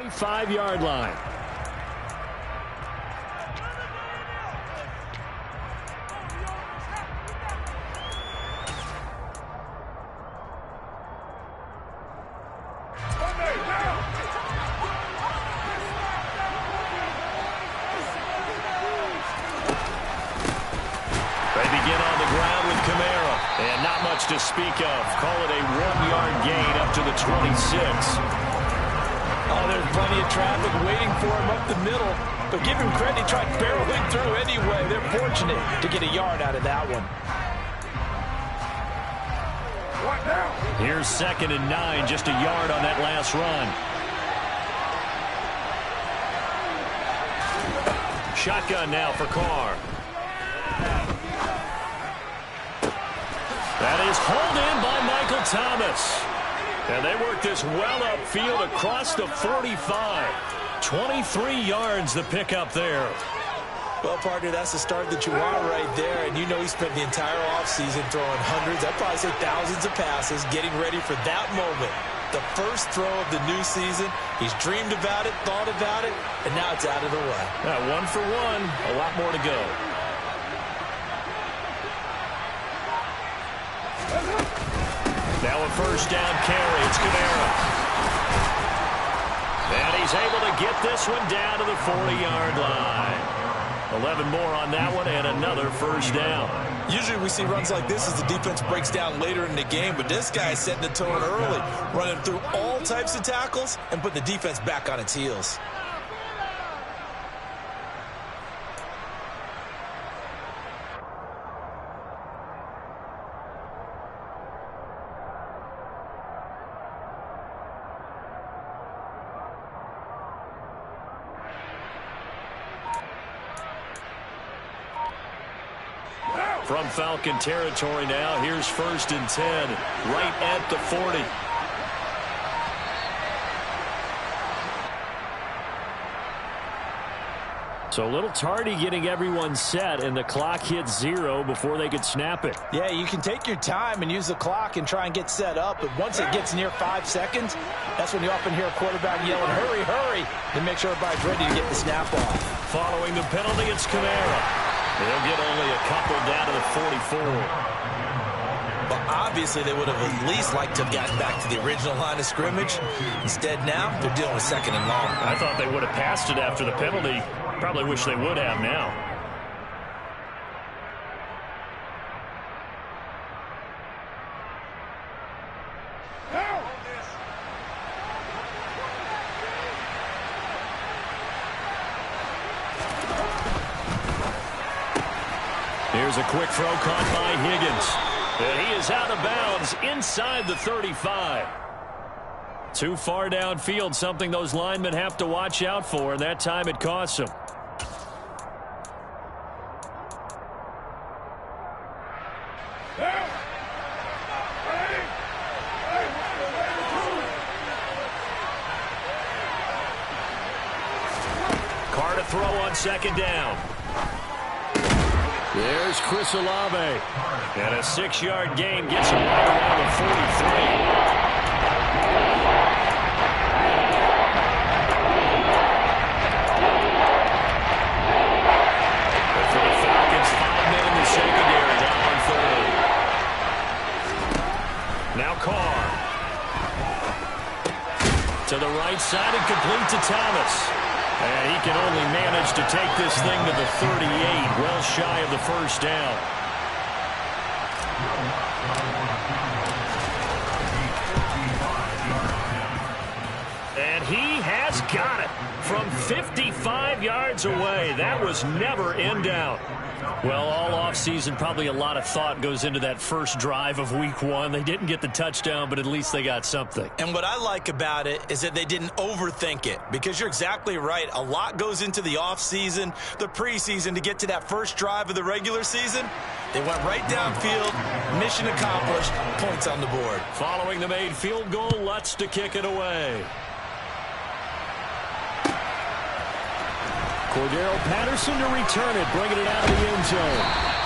25-yard line. To speak of. Call it a 1-yard gain up to the 26. Oh, there's plenty of traffic waiting for him up the middle. But give him credit, he tried barreling through anyway. They're fortunate to get a yard out of that one. Here's 2nd and 9, just a yard on that last run. Shotgun now for Carr. That is hauled in by Michael Thomas. And they work this well upfield across the 45. 23 yards the pickup there. Well, partner, that's the start that you want right there. And you know he spent the entire offseason throwing hundreds, I'd probably say thousands of passes, getting ready for that moment. The first throw of the new season. He's dreamed about it, thought about it, and now it's out of the way. 1 for 1, a lot more to go. Now a first down carry. It's Kamara. And he's able to get this one down to the 40-yard line. 11 more on that one and another first down. Usually we see runs like this as the defense breaks down later in the game, but this guy is setting the tone early, running through all types of tackles and putting the defense back on its heels. From Falcon territory now, here's 1st and 10, right at the 40. So a little tardy getting everyone set, and the clock hits 0 before they could snap it. Yeah, you can take your time and use the clock and try and get set up, but once it gets near 5 seconds, that's when you often hear a quarterback yelling, hurry, hurry, to make sure everybody's ready to get the snap off. Following the penalty, it's Kamara. They'll get only a couple down to the 44. Well, obviously they would have at least liked to have gotten back to the original line of scrimmage. Instead now, they're dealing with 2nd and long. I thought they would have passed it after the penalty. Probably wish they would have now. Here's a quick throw caught by Higgins. And he is out of bounds inside the 35. Too far downfield, something those linemen have to watch out for, and that time it costs them. Carr to throw on 2nd down. There's Chris Olave. And a 6-yard gain gets him right around the 43. But for the Falcons, 5 men in the secondary down on 30. Now Carr. To the right side and complete to Thomas. And he can only manage to take this thing to the 38, well shy of the first down. And he has got it from 55 yards away. That was never in doubt. Well, all offseason, probably a lot of thought goes into that first drive of week 1. They didn't get the touchdown, but at least they got something. And what I like about it is that they didn't overthink it, because you're exactly right. A lot goes into the offseason, the preseason, to get to that first drive of the regular season. They went right downfield, mission accomplished, points on the board. Following the made field goal, Lutz to kick it away. Cordero Patterson to return it, bringing it out of the end zone.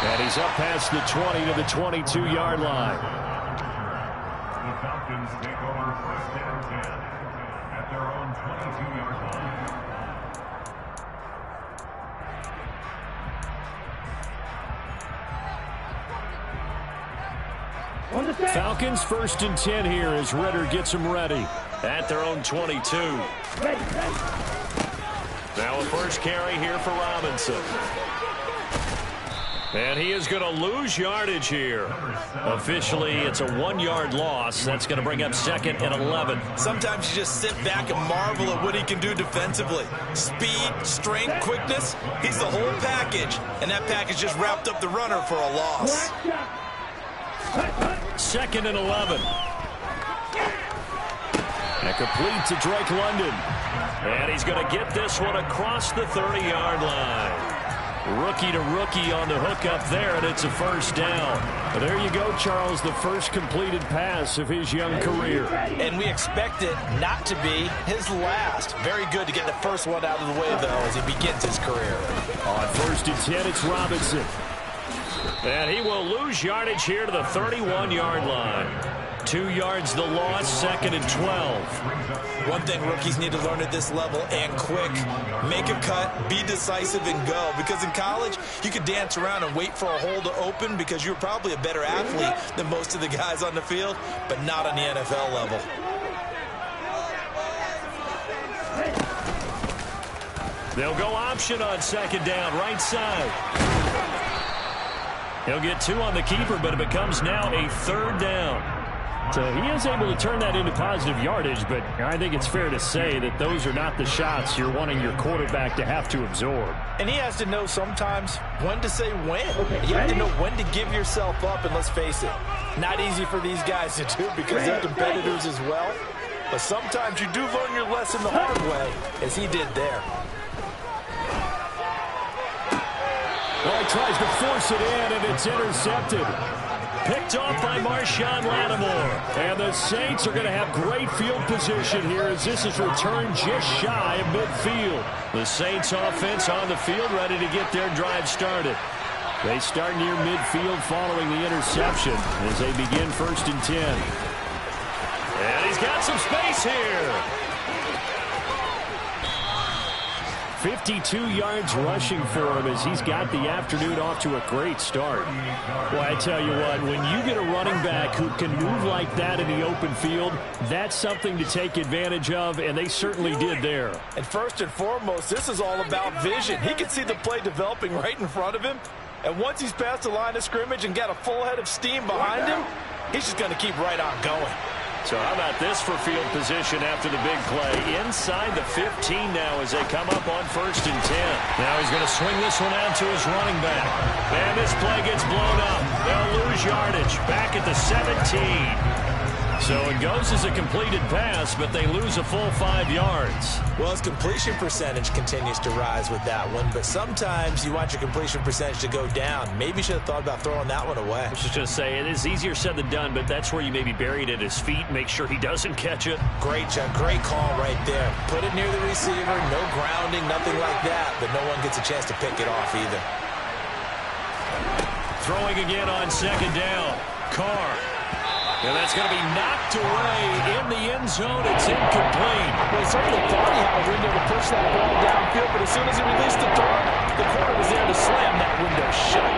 And he's up past the 20 to the 22-yard line. The Falcons take over 1st and 10 at their own 22-yard line. Falcons 1st and 10 here as Ritter gets them ready at their own 22. Now a first carry here for Robinson. And he is going to lose yardage here. Officially, it's a 1-yard loss. That's going to bring up 2nd and 11. Sometimes you just sit back and marvel at what he can do defensively. Speed, strength, quickness, he's the whole package. And that package just wrapped up the runner for a loss. 2nd and 11. And complete to Drake London. And he's going to get this one across the 30-yard line. Rookie to rookie on the hook up there, and it's a first down. But there you go, Charles, the first completed pass of his young career. And we expect it not to be his last. Very good to get the first one out of the way, though, as he begins his career. On 1st and 10, it's Robinson. And he will lose yardage here to the 31-yard line. 2 yards the loss, 2nd and 12. One thing rookies need to learn at this level, and quick, make a cut, be decisive, and go. Because in college, you could dance around and wait for a hole to open because you're probably a better athlete than most of the guys on the field, but not on the NFL level. They'll go option on 2nd down, right side. He'll get 2 on the keeper, but it becomes now a 3rd down. So he is able to turn that into positive yardage, but I think it's fair to say that those are not the shots you're wanting your quarterback to have to absorb. And he has to know sometimes when to say when. You have to know when to give yourself up, and let's face it, not easy for these guys to do because they're competitors as well. But sometimes you do learn your lesson the hard way, as he did there. Well, he tries to force it in, and it's intercepted. Picked off by Marshawn Lattimore. And the Saints are going to have great field position here as this is returned just shy of midfield. The Saints offense on the field ready to get their drive started. They start near midfield following the interception as they begin 1st and 10. And he's got some space here. 52 yards rushing for him as he's got the afternoon off to a great start. Well, I tell you what, when you get a running back who can move like that in the open field, that's something to take advantage of, and they certainly did there. And first and foremost, this is all about vision. He can see the play developing right in front of him, and once he's past the line of scrimmage and got a full head of steam behind him, he's just going to keep right on going. So how about this for field position after the big play? Inside the 15 now as they come up on 1st and 10. Now he's going to swing this one out to his running back. And this play gets blown up. They'll lose yardage back at the 17. So it goes as a completed pass, but they lose a full 5 yards. Well, his completion percentage continues to rise with that one, but sometimes you want your completion percentage to go down. Maybe you should have thought about throwing that one away. I was just going to say, it is easier said than done, but that's where you maybe bury it at his feet, make sure he doesn't catch it. Great job, great call right there. Put it near the receiver, no grounding, nothing like that, but no one gets a chance to pick it off either. Throwing again on 2nd down. Carr. And that's going to be knocked away in the end zone. It's incomplete. Well, he certainly thought he had a window to push that ball downfield, but as soon as he released the throw, the corner was there to slam that window shut.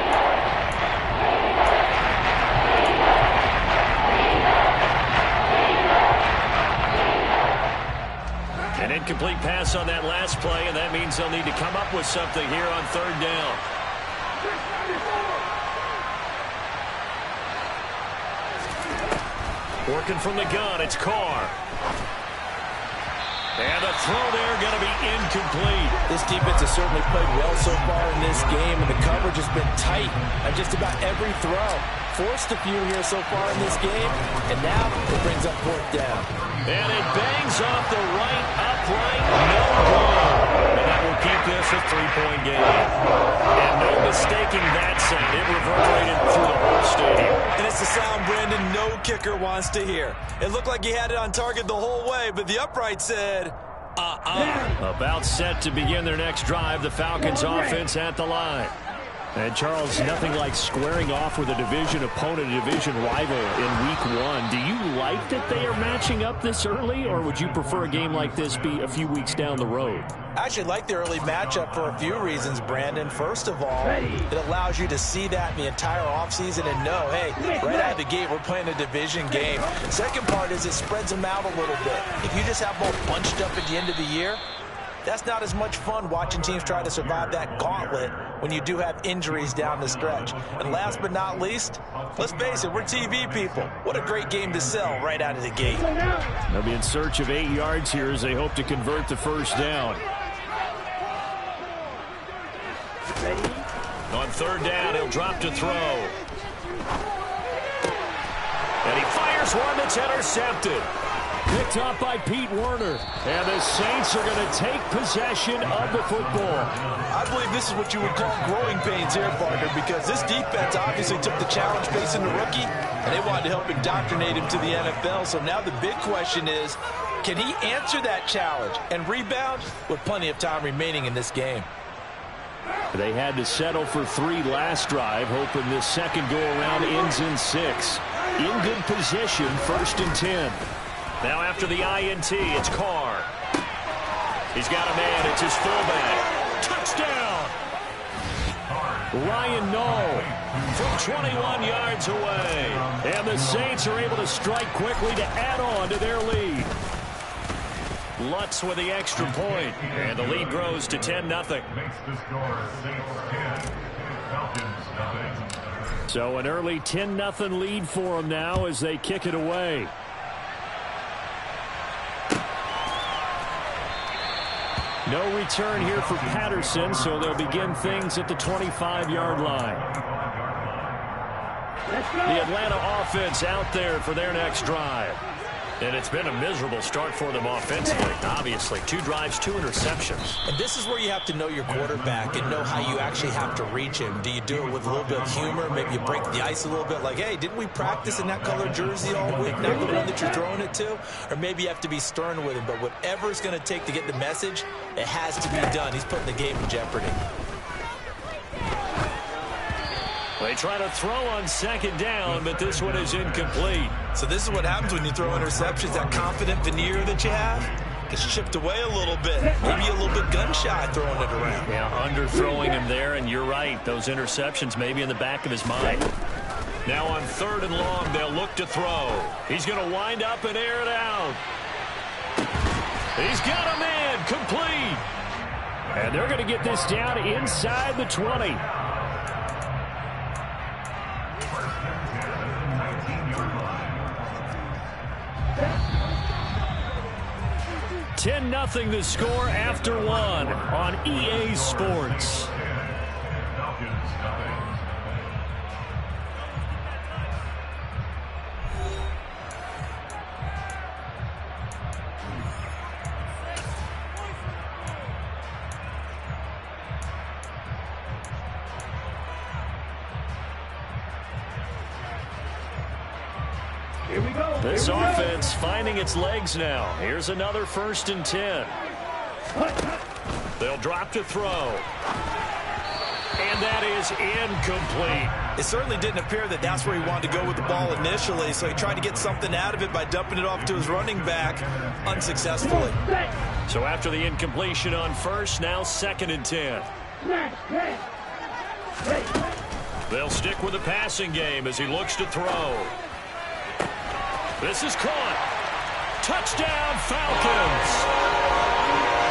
An incomplete pass on that last play, and that means they'll need to come up with something here on 3rd down. Working from the gun, it's Carr. And the throw there going to be incomplete. This defense has certainly played well so far in this game, and the coverage has been tight on just about every throw. Forced a few here so far in this game, and now it brings up 4th down. And it bangs off the right upright, no goal. And that will keep this a 3-point game. And no mistaking that sound. It reverberated through the whole stadium. And it's the sound Brandon no kicker wants to hear. It looked like he had it on target the whole way, but the upright said, About set to begin their next drive, the Falcons offense at the line. And, Charles, nothing like squaring off with a division opponent, a division rival in Week 1. Do you like that they are matching up this early, or would you prefer a game like this be a few weeks down the road? I actually like the early matchup for a few reasons, Brandon. First of all, it allows you to see that in the entire offseason and know, hey, right out of the gate, we're playing a division game. Second part is it spreads them out a little bit. If you just have both bunched up at the end of the year, that's not as much fun watching teams try to survive that gauntlet when you do have injuries down the stretch. And last but not least, let's face it, we're TV people. What a great game to sell right out of the gate. They'll be in search of 8 yards here as they hope to convert the first down. On third down, he'll drop to throw. And he fires one that's intercepted. Picked up by Pete Werner. And the Saints are going to take possession of the football. I believe this is what you would call growing pains here, partner, because this defense obviously took the challenge facing the rookie, and they wanted to help indoctrinate him to the NFL. So now the big question is, can he answer that challenge and rebound with plenty of time remaining in this game? They had to settle for 3 last drive, hoping this second go-around ends in 6. In good position, 1st and 10. Now after the INT, it's Carr. He's got a man. It's his fullback. Touchdown! Ryan Knoll from 21 yards away. And the Saints are able to strike quickly to add on to their lead. Lutz with the extra point. And the lead grows to 10-0. Makes the score Saints 10, Falcons nothing. So an early 10-0 lead for them now as they kick it away. No return here for Patterson, so they'll begin things at the 25-yard line. The Atlanta offense out there for their next drive. And it's been a miserable start for them offensively, obviously. 2 drives, 2 interceptions. And this is where you have to know your quarterback and know how you actually have to reach him. Do you do it with a little bit of humor? Maybe you break the ice a little bit like, hey, didn't we practice in that color jersey all week, not the one that you're throwing it to? Or maybe you have to be stern with him. But whatever it's going to take to get the message, it has to be done. He's putting the game in jeopardy. They try to throw on 2nd down, but this one is incomplete. So this is what happens when you throw interceptions. That confident veneer that you have gets chipped away a little bit. Maybe a little bit gun-shy throwing it around. Yeah, underthrowing him there, and you're right. Those interceptions may be in the back of his mind. Now on 3rd and long, they'll look to throw. He's going to wind up and air it out. He's got a man, complete. And they're going to get this down inside the 20. 10-0 the score after 1 on EA Sports. Falcons nothing. This offense finding its legs now. Here's another 1st and 10. They'll drop to throw. And that is incomplete. It certainly didn't appear that that's where he wanted to go with the ball initially, so he tried to get something out of it by dumping it off to his running back unsuccessfully. So after the incompletion on 1st, now 2nd and 10. They'll stick with the passing game as he looks to throw. This is caught. Touchdown, Falcons.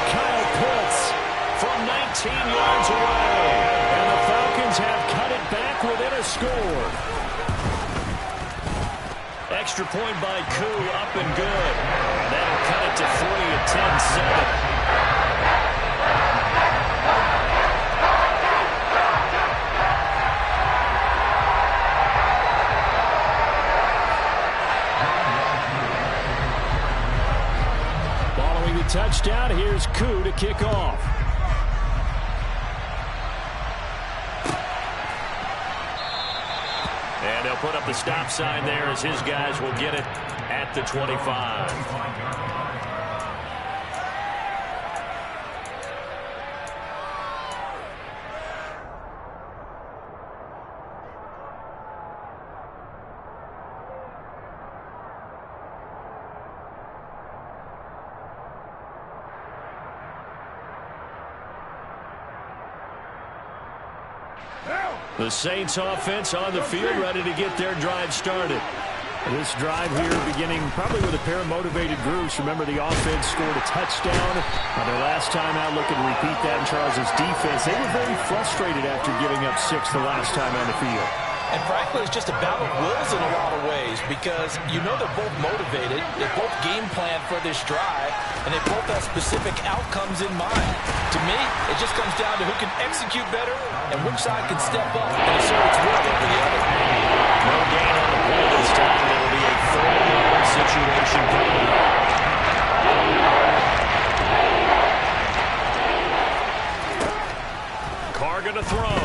Kyle Pitts from 19 yards away. And the Falcons have cut it back within a score. Extra point by Koo, up and good. And that'll cut it to 3 at 10-7. Touchdown. Here's Koo to kick off. And they'll put up the stop sign there as his guys will get it at the 25. The Saints offense on the field, ready to get their drive started. This drive here beginning probably with a pair of motivated groups. Remember, the offense scored a touchdown on their last time out. Looking to repeat that in Charles's defense. They were very frustrated after giving up 6 the last time on the field. And frankly, it's just a battle of wills in a lot of ways because you know they're both motivated. They both game plan for this drive, and they both have specific outcomes in mind. To me, it just comes down to who can execute better and which side can step up and assert its will over the other. No gain on the play this time. It'll be a 30-yard situation coming up. Carr going to throw.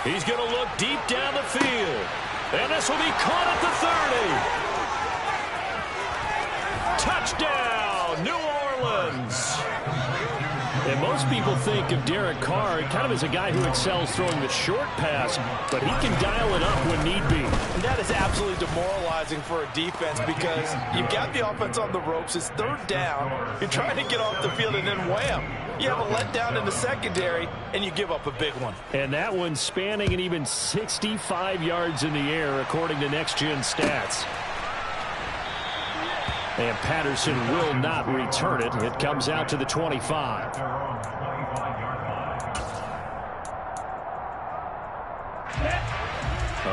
He's going to look deep down the field. And this will be caught at the 30. Touchdown, New Orleans. And most people think of Derek Carr kind of as a guy who excels throwing the short pass, but he can dial it up when need be. And that is absolutely demoralizing for a defense because you've got the offense on the ropes. It's third down. You're trying to get off the field, and then wham. You have a letdown in the secondary, and you give up a big one. And that one spanning an even 65 yards in the air, according to Next Gen Stats. And Patterson will not return it. It comes out to the 25.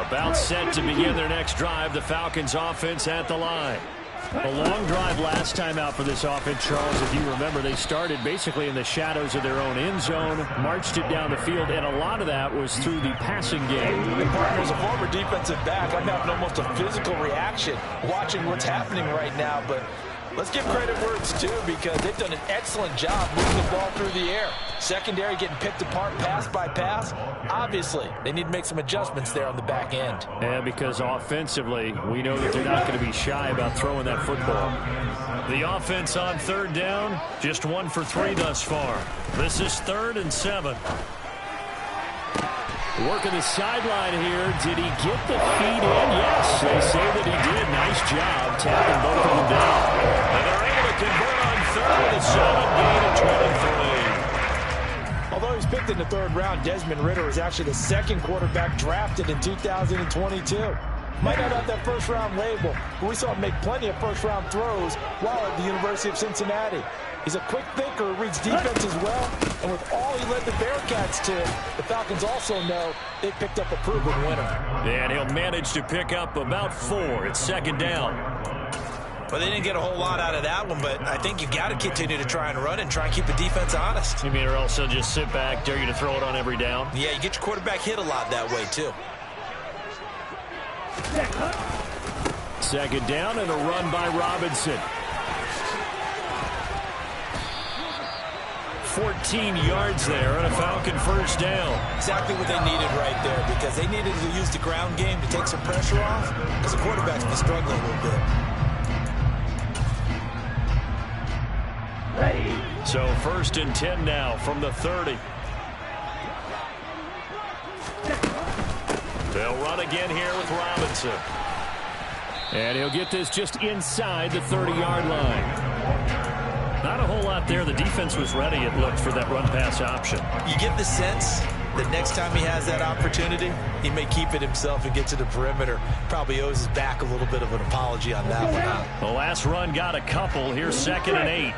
About set to begin their next drive. The Falcons offense at the line. A long drive last time out for this offense, Charles. If you remember, they started basically in the shadows of their own end zone, marched it down the field, and a lot of that was through the passing game. And partner, as a former defensive back, I'm having almost a physical reaction watching what's happening right now. But let's give credit where it's due because they've done an excellent job moving the ball through the air. Secondary getting picked apart pass by pass. Obviously, they need to make some adjustments there on the back end. And because offensively, we know that they're not going to be shy about throwing that football. The offense on third down, just 1 for 3 thus far. This is 3rd and 7. Working the sideline here. Did he get the feet in? Yes, they say that he did. Nice job tapping both of them down. And they're able to convert on 3rd with a solid gain of 23. Although he's picked in the 3rd round, Desmond Ridder is actually the 2nd quarterback drafted in 2022. Might not have that first-round label, but we saw him make plenty of first-round throws while at the University of Cincinnati. He's a quick thinker, reads defense as well, and with all he led the Bearcats to, the Falcons also know they picked up a proven winner. And he'll manage to pick up about 4. It's 2nd down. Well, they didn't get a whole lot out of that one, but I think you got to continue to try and run and try and keep the defense honest. You mean or else they'll just sit back, dare you to throw it on every down? Yeah, you get your quarterback hit a lot that way, too. 2nd down and a run by Robinson. 14 yards there and a Falcon first down. Exactly what they needed right there because they needed to use the ground game to take some pressure off because the quarterback's been struggling a little bit. Ready. So 1st and 10 now from the 30. They'll run again here with Robinson. And he'll get this just inside the 30-yard line. Not a whole lot there. The defense was ready, it looked, for that run-pass option. You get the sense that next time he has that opportunity, he may keep it himself and get to the perimeter. Probably owes his back a little bit of an apology on that one. The last run got a couple. Here's 2nd and 8.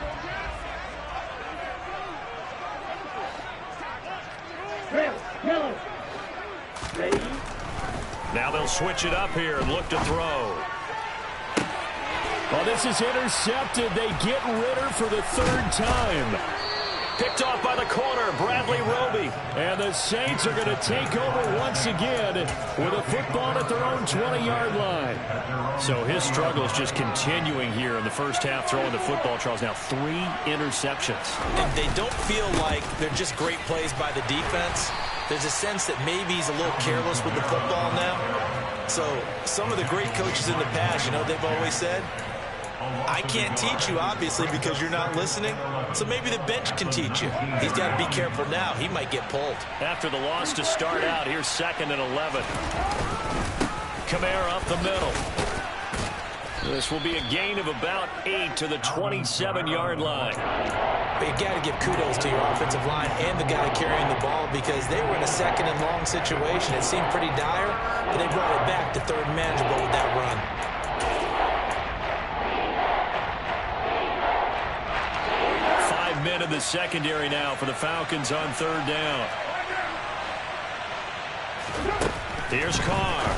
Now they'll switch it up here and look to throw. Oh, this is intercepted. They get Ridder for the 3rd time. Picked off by the corner, Bradley Roby. And the Saints are going to take over once again with a football at their own 20-yard line. So his struggle is just continuing here in the first half, throwing the football. Charles, now 3 interceptions. And they don't feel like they're just great plays by the defense. There's a sense that maybe he's a little careless with the football now. So some of the great coaches in the past, you know, they've always said, I can't teach you, obviously, because you're not listening. So maybe the bench can teach you. He's got to be careful now. He might get pulled. After the loss to start out, here's 2nd and 11. Kamara up the middle. This will be a gain of about 8 to the 27-yard line. But you got to give kudos to your offensive line and the guy carrying the ball because they were in a second and long situation. It seemed pretty dire, but they brought it back to third and manageable with that run. Men in the secondary now for the Falcons on third down. Here's Carr.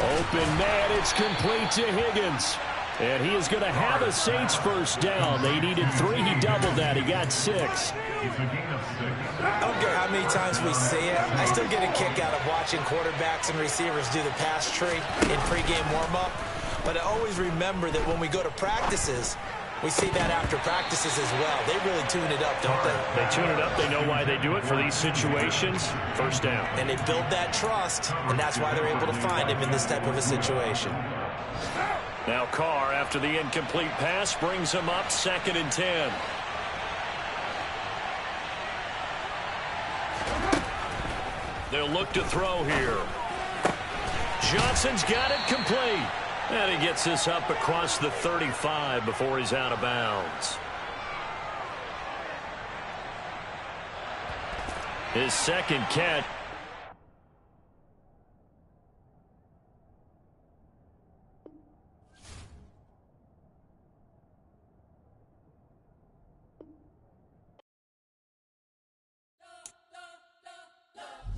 Open man, it's complete to Higgins. And he is going to have a Saints first down. They needed 3. He doubled that. He got 6. I don't care how many times we see it. I still get a kick out of watching quarterbacks and receivers do the pass tree in pregame warm-up. But I always remember that when we go to practices, we see that after practices as well. They really tune it up, don't they? They tune it up. They know why they do it for these situations. First down. And they build that trust, and that's why they're able to find him in this type of a situation. Now Carr, after the incomplete pass, brings him up 2nd and 10. They'll look to throw here. Johnson's got it complete. And he gets this up across the 35 before he's out of bounds. His second catch.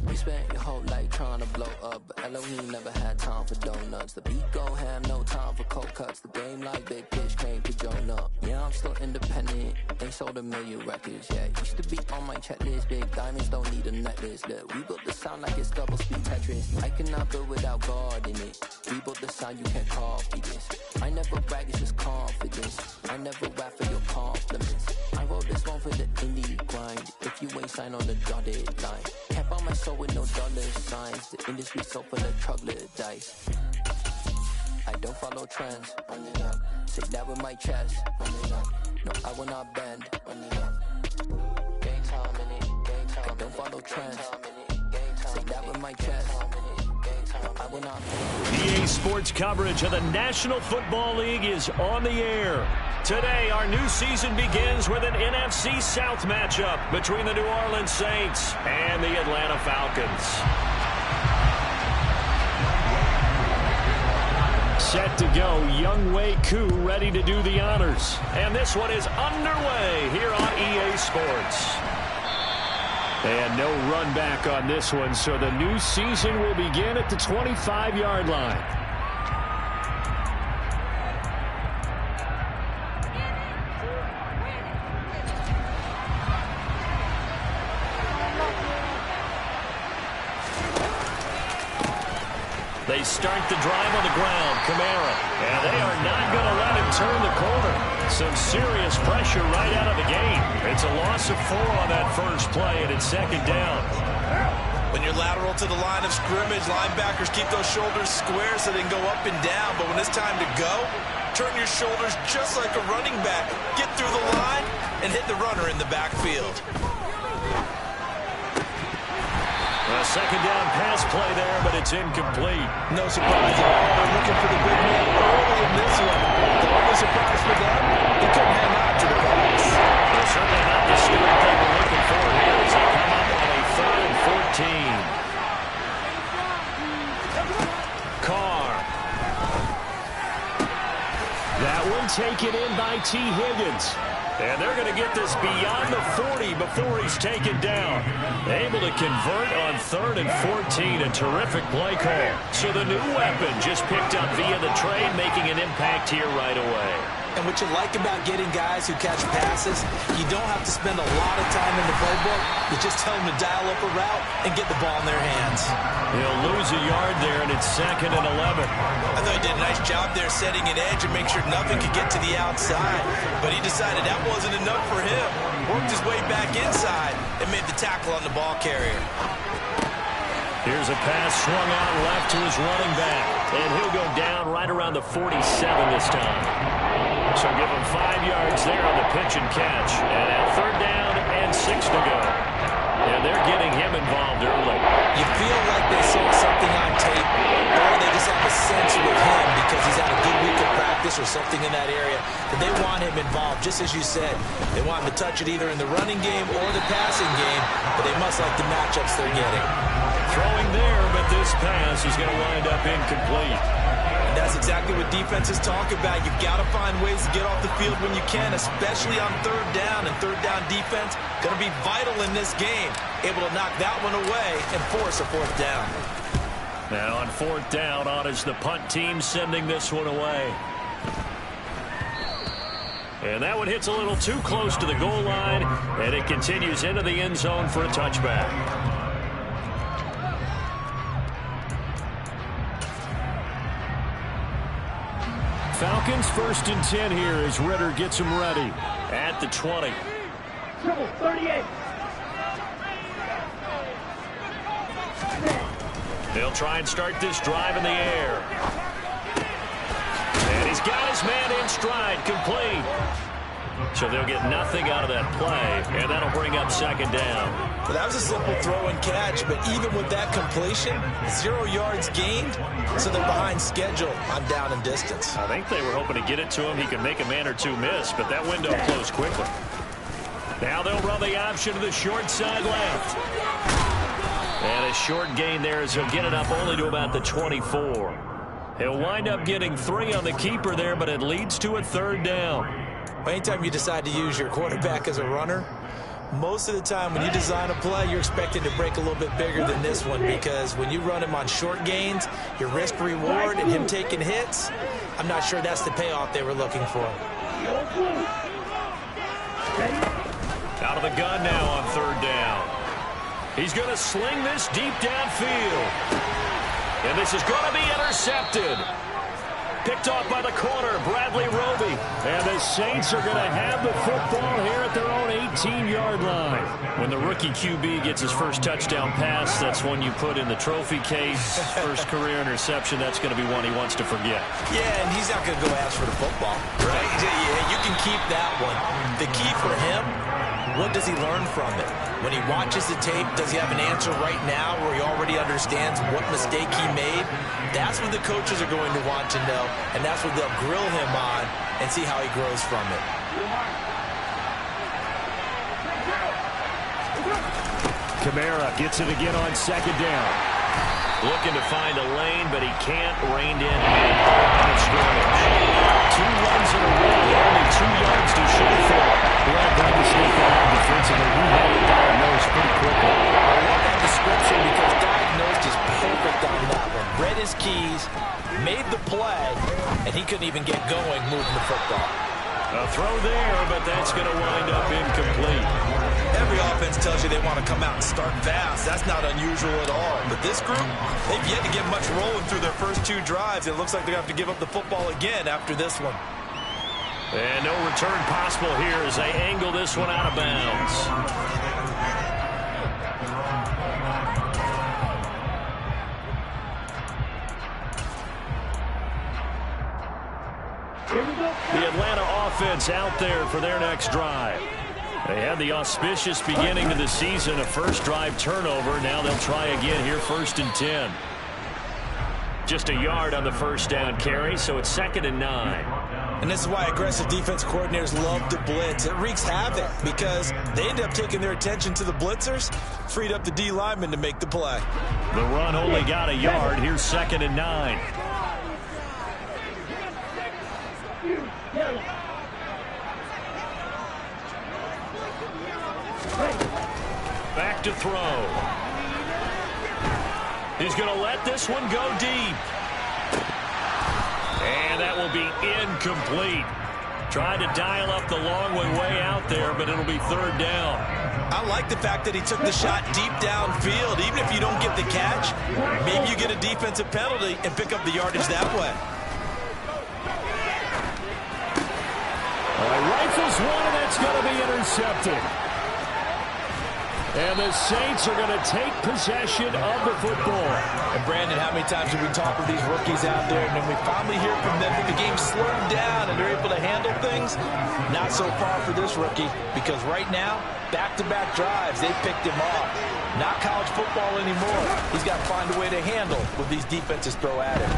You spent your whole life trying to blow up, but Elohim never had time for donuts. The beat go ham, no time for cold cuts. The game like Big Pitch came to join up. Yeah, I'm still independent. They sold 1 million records. Yeah, used to be on my checklist. Big diamonds don't need a necklace. Look, we built the sound like it's double speed Tetris. I cannot build without God in it. We built the sound, you can't copy this. I never brag, it's just confidence. I never rap for your compliments. I wrote this one for the indie grind. If you ain't signed on the dotted line, can't buy my soul with no dollar signs. The industry so full of troglodytes. I don't follow trends. Say that with my chest. No, I will not bend. Gang time in it. I don't follow trends. Say that with my chest. No, I will not bend. EA Sports coverage of the National Football League is on the air. Today, our new season begins with an NFC South matchup between the New Orleans Saints and the Atlanta Falcons. Set to go, Young Wei Koo ready to do the honors. And this one is underway here on EA Sports. And no run back on this one, so the new season will begin at the 25-yard line. They start the drive on the ground, Kamara. And they are not going to let him turn the corner. Some serious pressure right out of the gate. It's a loss of 4 on that first play, and it's 2nd down. When you're lateral to the line of scrimmage, linebackers keep those shoulders square so they can go up and down. But when it's time to go, turn your shoulders just like a running back. Get through the line and hit the runner in the backfield. A 2nd down pass play there, but it's incomplete. No surprise at all. They're looking for the big man early in this one. The only surprise for them, he couldn't hang on to the pass. Well, certainly not the start they were looking for here as they come up on a 3rd and 14. Carr. That one taken in by T. Higgins. And they're going to get this beyond the 40 before he's taken down. Able to convert on 3rd and 14. A terrific play call. So the new weapon just picked up via the trade, making an impact here right away. And what you like about getting guys who catch passes, you don't have to spend a lot of time in the playbook. You just tell them to dial up a route and get the ball in their hands. He'll lose a yard there, and it's 2nd and 11. I thought he did a nice job there setting an edge and make sure nothing could get to the outside. But he decided that wasn't enough for him. Worked his way back inside and made the tackle on the ball carrier. Here's a pass swung out left to his running back. And he'll go down right around the 47 this time. So give him 5 yards there on the pitch and catch. And at 3rd down and 6 to go. And they're getting him involved early. You feel like they saw something on tape, or they just have a sense with him because he's had a good or something in that area, but they want him involved, just as you said. They want him to touch it either in the running game or the passing game, but they must like the matchups they're getting. Throwing there, but this pass is going to wind up incomplete. And that's exactly what defenses talk about. You've got to find ways to get off the field when you can, especially on third down. And third down defense going to be vital in this game. Able to knock that one away and force a fourth down. Now on fourth down, on is the punt team sending this one away. And that one hits a little too close to the goal line, and it continues into the end zone for a touchback. Falcons 1st and 10 here as Ritter gets them ready at the 20. 38. They'll try and start this drive in the air. And he's got his man in stride, complete. So they'll get nothing out of that play, and that'll bring up second down. Well, that was a simple throw and catch, but even with that completion, 0 yards gained, so they're behind schedule on down and distance. I think they were hoping to get it to him. He could make a man or two miss, but that window closed quickly. Now they'll run the option to the short side left. And a short gain there as he'll get it up only to about the 24. He'll wind up getting 3 on the keeper there, but it leads to a third down. Anytime you decide to use your quarterback as a runner, most of the time when you design a play, you're expecting to break a little bit bigger than this one, because when you run him on short gains, your risk-reward and him taking hits, I'm not sure that's the payoff they were looking for. Out of the gun now on third down. He's going to sling this deep downfield. And this is going to be intercepted. Picked off by the corner, Bradley Roby. And the Saints are going to have the football here at their own 18-yard line. When the rookie QB gets his first touchdown pass, that's one you put in the trophy case. First career interception, that's going to be one he wants to forget. Yeah, and he's not going to go ask for the football, right? Yeah, you can keep that one. The key for him, what does he learn from it? When he watches the tape, does he have an answer right now where he already understands what mistake he made? That's what the coaches are going to want to know, and that's what they'll grill him on and see how he grows from it. Kamara gets it again on second down. Looking to find a lane, but he can't. Reined in on a scrimmage. 2 runs in a row, only 2 yards to show for it. Well done to sneak that out defensively. He had it diagnosed pretty quickly. I love that description because diagnosed is perfect on that one. Read his keys, made the play, and he couldn't even get going moving the football. A throw there, but that's going to wind up incomplete. Every offense tells you they want to come out and start fast. That's not unusual at all. But this group, they've yet to get much rolling through their first 2 drives. It looks like they're going to have to give up the football again after this one. And no return possible here as they angle this one out of bounds. The Atlanta offense out there for their next drive. They had the auspicious beginning of the season, a first drive turnover. Now they'll try again here, 1st and 10. Just a yard on the first down carry, so it's 2nd and 9. And this is why aggressive defense coordinators love to blitz. It wreaks havoc because they end up taking their attention to the blitzers, freed up the D lineman to make the play. The run only got a yard. Here's 2nd and 9. Back to throw. He's going to let this one go deep. And that will be incomplete. Tried to dial up the long way out there, but it'll be 3rd down. I like the fact that he took the shot deep downfield. Even if you don't get the catch, maybe you get a defensive penalty and pick up the yardage that way. Rifles one, and that's going to be intercepted. And the Saints are going to take possession of the football. And Brandon, how many times have we talked with these rookies out there, and then we finally hear from them that the game slowed down and they're able to handle things? Not so far for this rookie, because right now, back-to-back drives, they picked him off. Not college football anymore. He's got to find a way to handle what these defenses throw at him.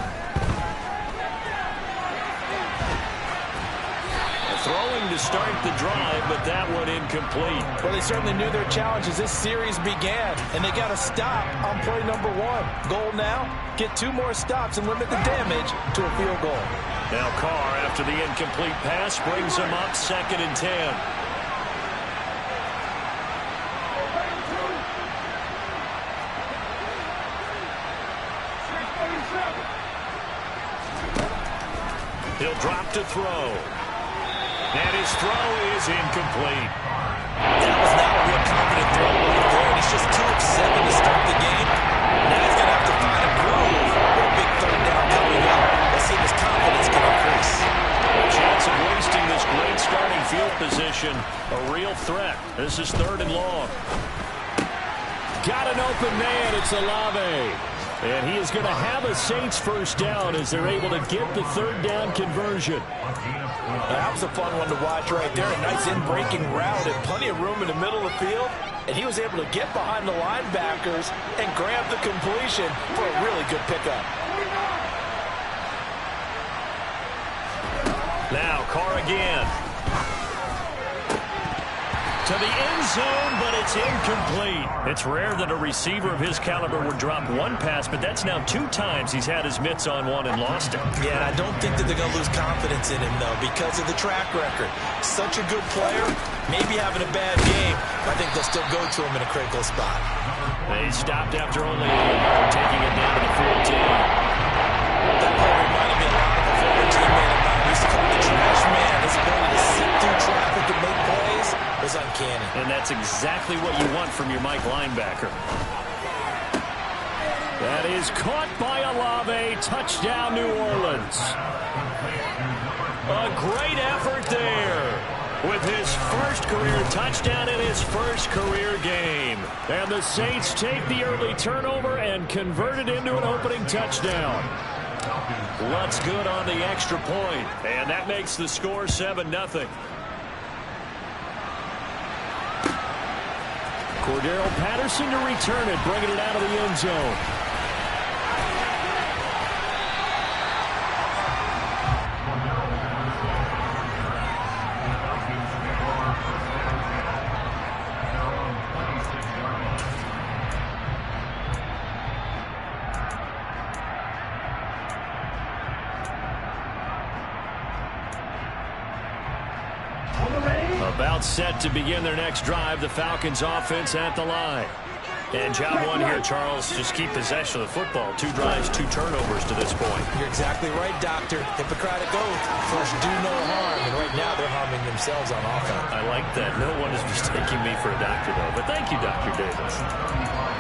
to start the drive, but that one incomplete. Well, they certainly knew their challenge as this series began, and they got to stop on play number 1. Goal now, get 2 more stops and limit the damage to a field goal. Now Carr, after the incomplete pass, brings him up 2nd and 10. He'll drop to throw. And his throw is incomplete. That was not a real confident throw over there, and he's just 2 of 7 to start the game. Now he's going to have to find a groove for a big 3rd down coming up. Let's see if his confidence can increase. A chance of wasting this great starting field position. A real threat. This is 3rd and long. Got an open man. It's Olave. And he is going to have a Saints first down as they're able to get the 3rd down conversion. That was a fun one to watch right there. A nice in-breaking route and plenty of room in the middle of the field. And he was able to get behind the linebackers and grab the completion for a really good pickup. Now Carr again. To the end zone, but it's incomplete. It's rare that a receiver of his caliber would drop 1 pass, but that's now 2 times he's had his mitts on one and lost it. Yeah, and I don't think that they're going to lose confidence in him, though, because of the track record. Such a good player, maybe having a bad game, but I think they'll still go to him in a critical spot. He stopped after only a yard, taking it down to the 14. That play reminded me a lot of a former teammate of mine. We used to call him the trash man. His ability to sit through traffic and make plays was uncanny. And that's exactly what you want from your Mike linebacker. That is caught by Olave. Touchdown, New Orleans. A great effort there with his first career touchdown in his first career game. And the Saints take the early turnover and convert it into an opening touchdown. Lutz good on the extra point, and that makes the score 7-0. Cordero Patterson to return it, bringing it out of the end zone. About set to begin their next drive, the Falcons offense at the line. And job 1 here, Charles, just keep possession of the football. 2 drives, 2 turnovers to this point. You're exactly right, Doctor. Hippocratic oath. First, do no harm. And right now, they're harming themselves on offense. I like that. No one is mistaking me for a doctor, though. But thank you, Dr. Davis.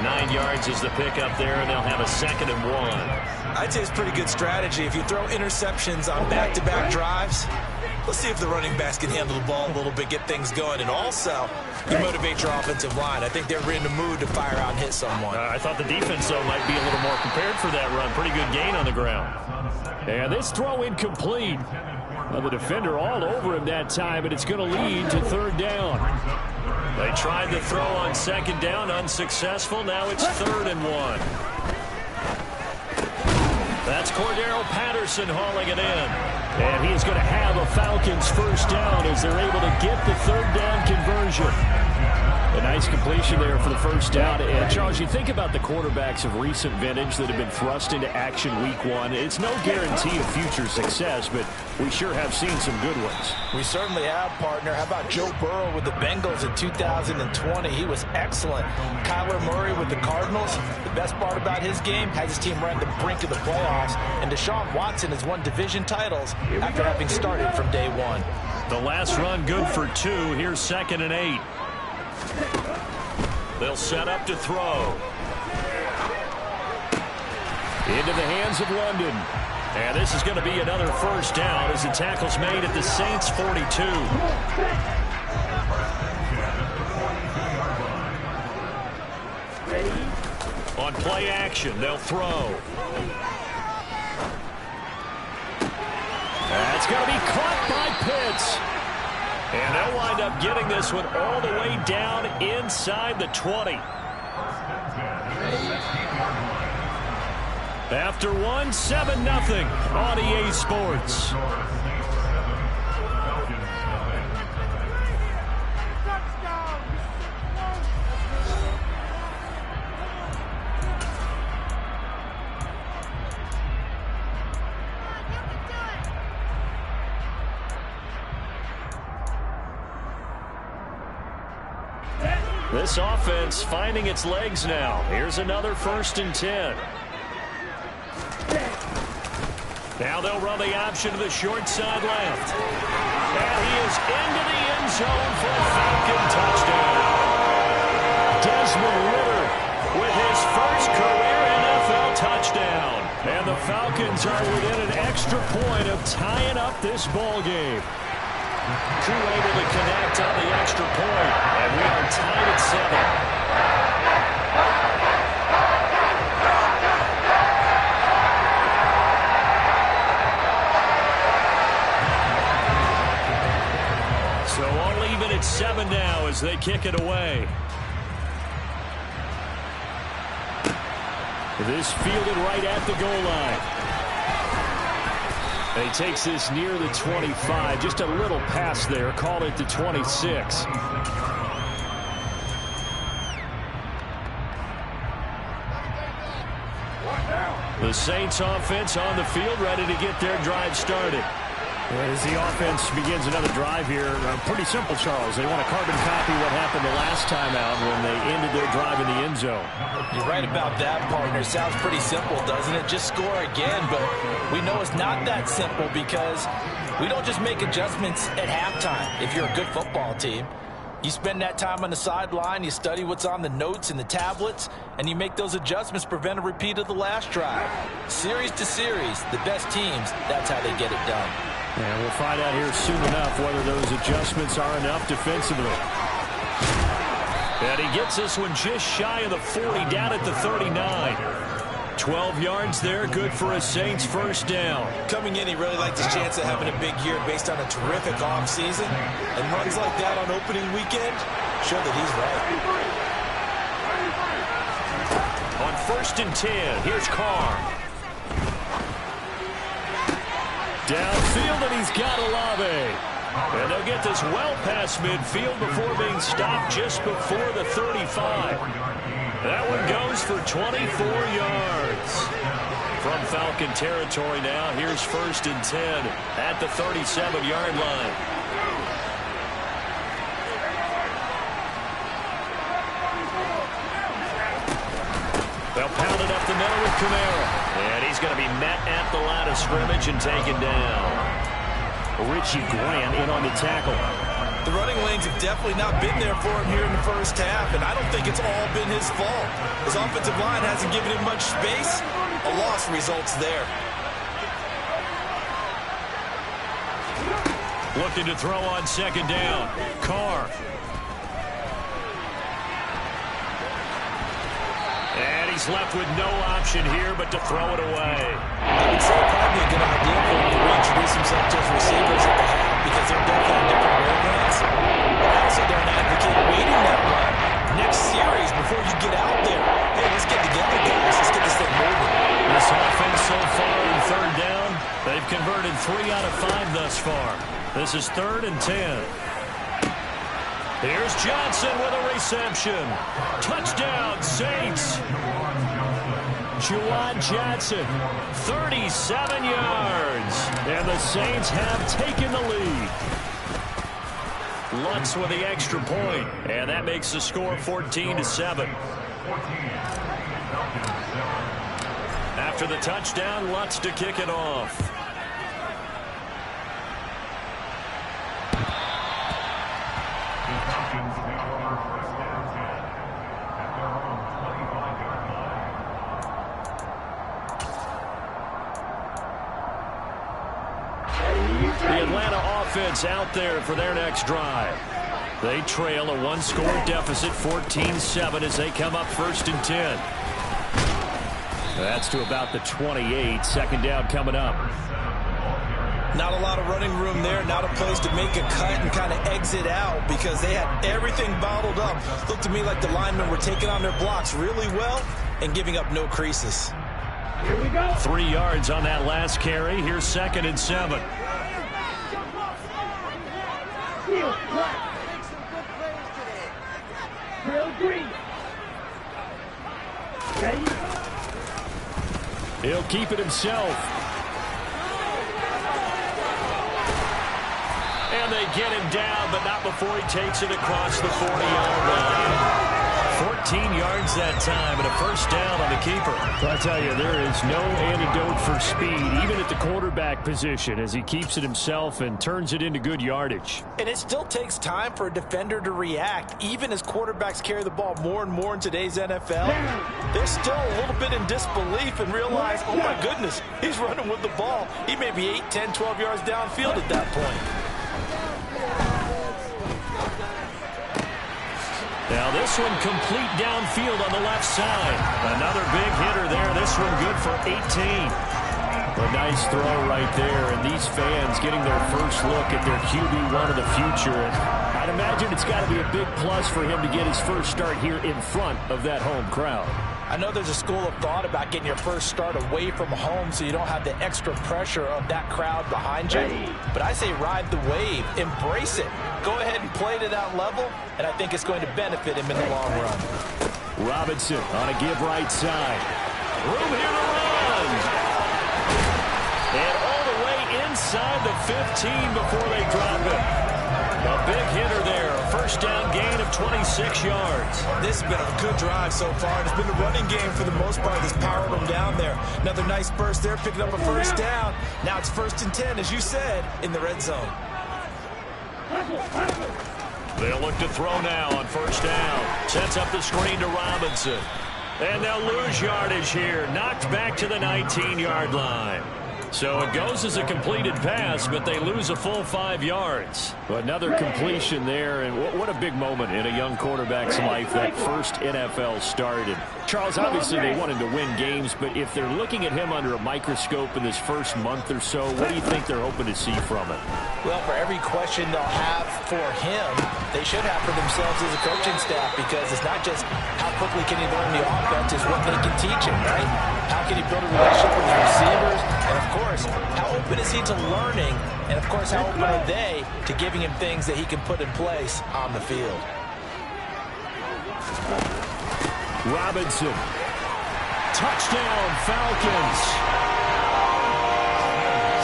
9 yards is the pickup there, and they'll have a 2nd and 1. I'd say it's pretty good strategy. If you throw interceptions on back-to-back drives, let's see if the running backs can handle the ball a little bit, get things going. And also, you motivate your offensive line. I think they're in the mood to fire out and hit someone. I thought the defense, though, might be a little more prepared for that run. Pretty good gain on the ground. And this throw incomplete. Now the defender all over him that time, but it's going to lead to 3rd down. They tried the throw on 2nd down, unsuccessful. Now it's 3rd and 1. That's Cordero Patterson hauling it in. And he is going to have a Falcons first down as they're able to get the 3rd down conversion. A nice completion there for the first down. And, Charles, you think about the quarterbacks of recent vintage that have been thrust into action week 1. It's no guarantee of future success, but we sure have seen some good ones. We certainly have, partner. How about Joe Burrow with the Bengals in 2020? He was excellent. Kyler Murray with the Cardinals. The best part about his game, has his team right on the brink of the playoffs. And Deshaun Watson has won division titles after having started from day 1. The last run good for 2. Here's 2nd and 8. They'll set up to throw. Into the hands of London. And this is going to be another first down as the tackle's made at the Saints' 42. On play action, they'll throw. That's going to be caught by Pitts. And they'll wind up getting this one all the way down inside the 20. After 1, 7-0 on EA Sports. This offense finding its legs now. Here's another 1st and 10. Now they'll run the option to the short side left. And he is into the end zone for a Falcon touchdown. Desmond Ritter with his first career NFL touchdown. And the Falcons are within an extra point of tying up this ball game. Crew able to connect on the extra point, and we are tied at 7. So all even at 7 now as they kick it away. This fielded right at the goal line. And he takes this near the 25. Just a little pass there. Called it the 26. The Saints offense on the field, ready to get their drive started. As the offense begins another drive here, pretty simple, Charles. They want to carbon copy what happened the last time out when they ended their drive in the end zone. You're right about that, partner. Sounds pretty simple, doesn't it? Just score again, but we know it's not that simple because we don't just make adjustments at halftime. If you're a good football team, you spend that time on the sideline, you study what's on the notes and the tablets, and you make those adjustments, prevent a repeat of the last drive. Series to series, the best teams, that's how they get it done. And we'll find out here soon enough whether those adjustments are enough defensively. And he gets this one just shy of the 40, down at the 39. 12 yards there, good for a Saints first down. Coming in, he really liked his chance of having a big year based on a terrific offseason. And runs like that on opening weekend show that he's right. On 1st and 10, here's Carr. Downfield, and he's got Olave. And they'll get this well past midfield before being stopped just before the 35. That one goes for 24 yards. From Falcon territory now, here's 1st and 10 at the 37-yard line. They'll pound it up the middle with Kamara. And he's going to be met at the line of scrimmage and taken down. Richie Grant in on the tackle. The running lanes have definitely not been there for him here in the first half, and I don't think it's all been his fault. His offensive line hasn't given him much space. A loss results there. Looking to throw on 2nd down. Carr. And he's left with no option here but to throw it away. I would say probably a good idea for him to reintroduce himself to his receivers at the half because they're definitely different wavelengths. But also they're an advocate waiting that run. Next series, before you get out there, hey, let's get together, guys. Let's get this thing moving. This offense so far in 3rd down, they've converted 3 out of 5 thus far. This is 3rd and 10. Here's Johnson with a reception. Touchdown, Saints. Juwan Johnson, 37 yards. And the Saints have taken the lead. Lutz with the extra point, and that makes the score 14-7. After the touchdown, Lutz to kick it off. The Atlanta offense out there for their next drive. They trail a 1-score deficit, 14-7, as they come up 1st and 10. That's to about the 28. 2nd down coming up. Not a lot of running room there. Not a place to make a cut and kind of exit out because they had everything bottled up. Looked to me like the linemen were taking on their blocks really well and giving up no creases. Here we go. 3 yards on that last carry. Here's 2nd and 7. Steel, black. Real green. Ready? He'll keep it himself. And they get him down, but not before he takes it across the 40-yard line. 14 yards that time and a first down on the keeper. I tell you, there is no antidote for speed, even at the quarterback position, as he keeps it himself and turns it into good yardage. And it still takes time for a defender to react. Even as quarterbacks carry the ball more and more in today's NFL, they're still a little bit in disbelief and realize, oh my goodness, he's running with the ball. He may be 8, 10, 12 yards downfield at that point. Now this one complete downfield on the left side. Another big hitter there. This one good for 18. A nice throw right there, and these fans getting their first look at their QB1 of the future. And I'd imagine it's got to be a big plus for him to get his first start here in front of that home crowd. I know there's a school of thought about getting your first start away from home so you don't have the extra pressure of that crowd behind you. But I say ride the wave. Embrace it. Go ahead and play to that level, and I think it's going to benefit him in the long run. Robinson on a give right side. Room here to run. And all the way inside the 15 before they drop it. A big hitter there. A first down gain of 26 yards. This has been a good drive so far. It's been the running game for the most part that's powered them down there. Another nice burst there, picking up a first down. Now it's 1st and 10, as you said, in the red zone. They'll look to throw now on first down. Sets up the screen to Robinson. And they'll lose yardage here. Knocked back to the 19-yard line. So it goes as a completed pass, but they lose a full 5 yards. Another completion there, and what a big moment in a young quarterback's life, that first NFL start. And Charles, obviously they wanted to win games, but if they're looking at him under a microscope in this first month or so, what do you think they're hoping to see from it? Well, for every question they'll have for him, they should have for themselves as a coaching staff, because it's not just how quickly can he learn the offense, it's what they can teach him, right? How can he build a relationship with his receivers? And, of course, how open is he to learning? And, of course, how open are they to giving him things that he can put in place on the field? Robinson. Touchdown, Falcons.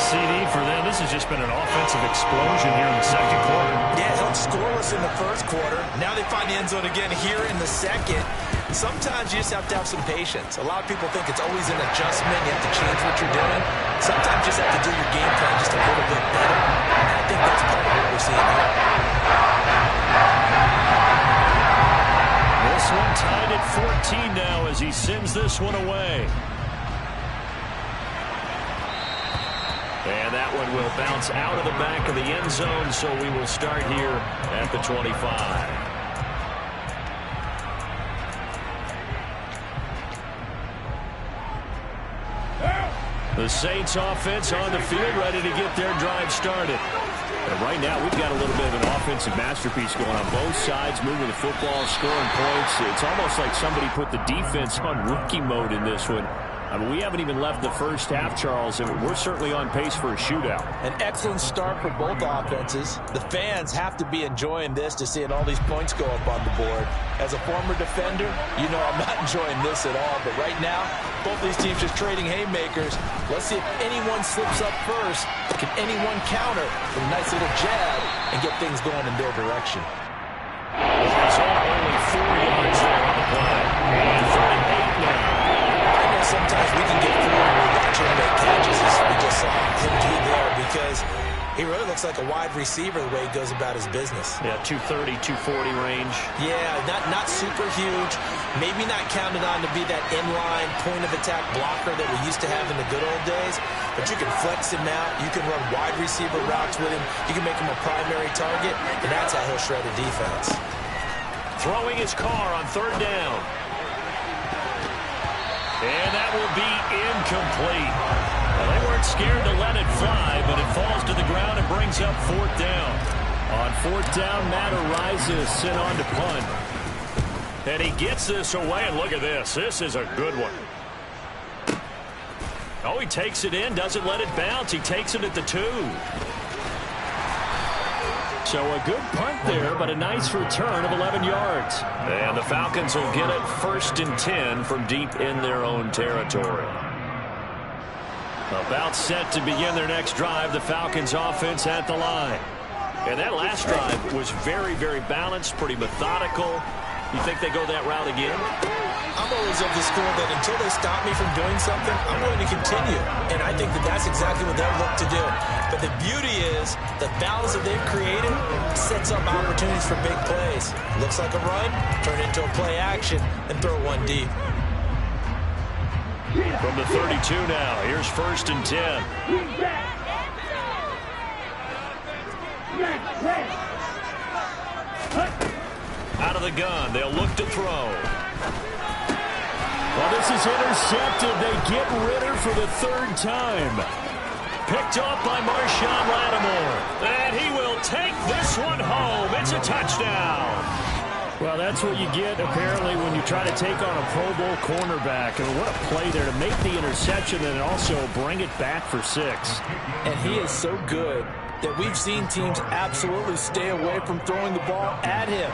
CD for them. This has just been an offensive explosion here in the second quarter. Yeah, held scoreless in the first quarter. Now they find the end zone again here in the second. Sometimes you just have to have some patience. A lot of people think it's always an adjustment. You have to change what you're doing. Sometimes you just have to do your game plan just a little bit better. And I think that's part of what we're seeing here. This one tied at 14 now as he sends this one away. And that one will bounce out of the back of the end zone, so we will start here at the 25. The Saints offense on the field, ready to get their drive started. And right now, we've got a little bit of an offensive masterpiece going on both sides, moving the football, scoring points. It's almost like somebody put the defense on rookie mode in this one. I mean, we haven't even left the first half, Charles, and we're certainly on pace for a shootout. An excellent start for both offenses. The fans have to be enjoying this to seeing all these points go up on the board. As a former defender, you know I'm not enjoying this at all. But right now, both these teams just trading haymakers. Let's see if anyone slips up first. Can anyone counter with a nice little jab and get things going in their direction? It's only 4 yards there on the play. And 38 now. Sometimes we can get through when we watch him make catches, as we just saw him do there, because he really looks like a wide receiver the way he goes about his business. Yeah, 230, 240 range. Yeah, not super huge. Maybe not counted on to be that inline point-of-attack blocker that we used to have in the good old days, but you can flex him out. You can run wide receiver routes with him. You can make him a primary target, and that's how he'll shred a defense. Throwing his car on third down. And that will be incomplete. Well, they weren't scared to let it fly, but it falls to the ground and brings up fourth down. On fourth down, Matt Ariza sent on to punt. And he gets this away, and look at this. This is a good one. Oh, he takes it in, doesn't let it bounce. He takes it at the 2. So a good punt there, but a nice return of 11 yards. And the Falcons will get it 1st and 10 from deep in their own territory. About set to begin their next drive, the Falcons offense at the line. And that last drive was very, very balanced, pretty methodical. You think they go that route again? I'm always of the school that until they stop me from doing something, I'm going to continue. And I think that that's exactly what they'll look to do. But the beauty is the balance that they've created sets up opportunities for big plays. Looks like a run, turn it into a play action, and throw one deep. From the 32 now, here's 1st and 10. Out of the gun, they'll look to throw. Well, this is intercepted. They get Ritter for the 3rd time. Picked off by Marshawn Lattimore. And he will take this one home. It's a touchdown. Well, that's what you get, apparently, when you try to take on a Pro Bowl cornerback. And what a play there to make the interception and also bring it back for 6. And he is so good that we've seen teams absolutely stay away from throwing the ball at him.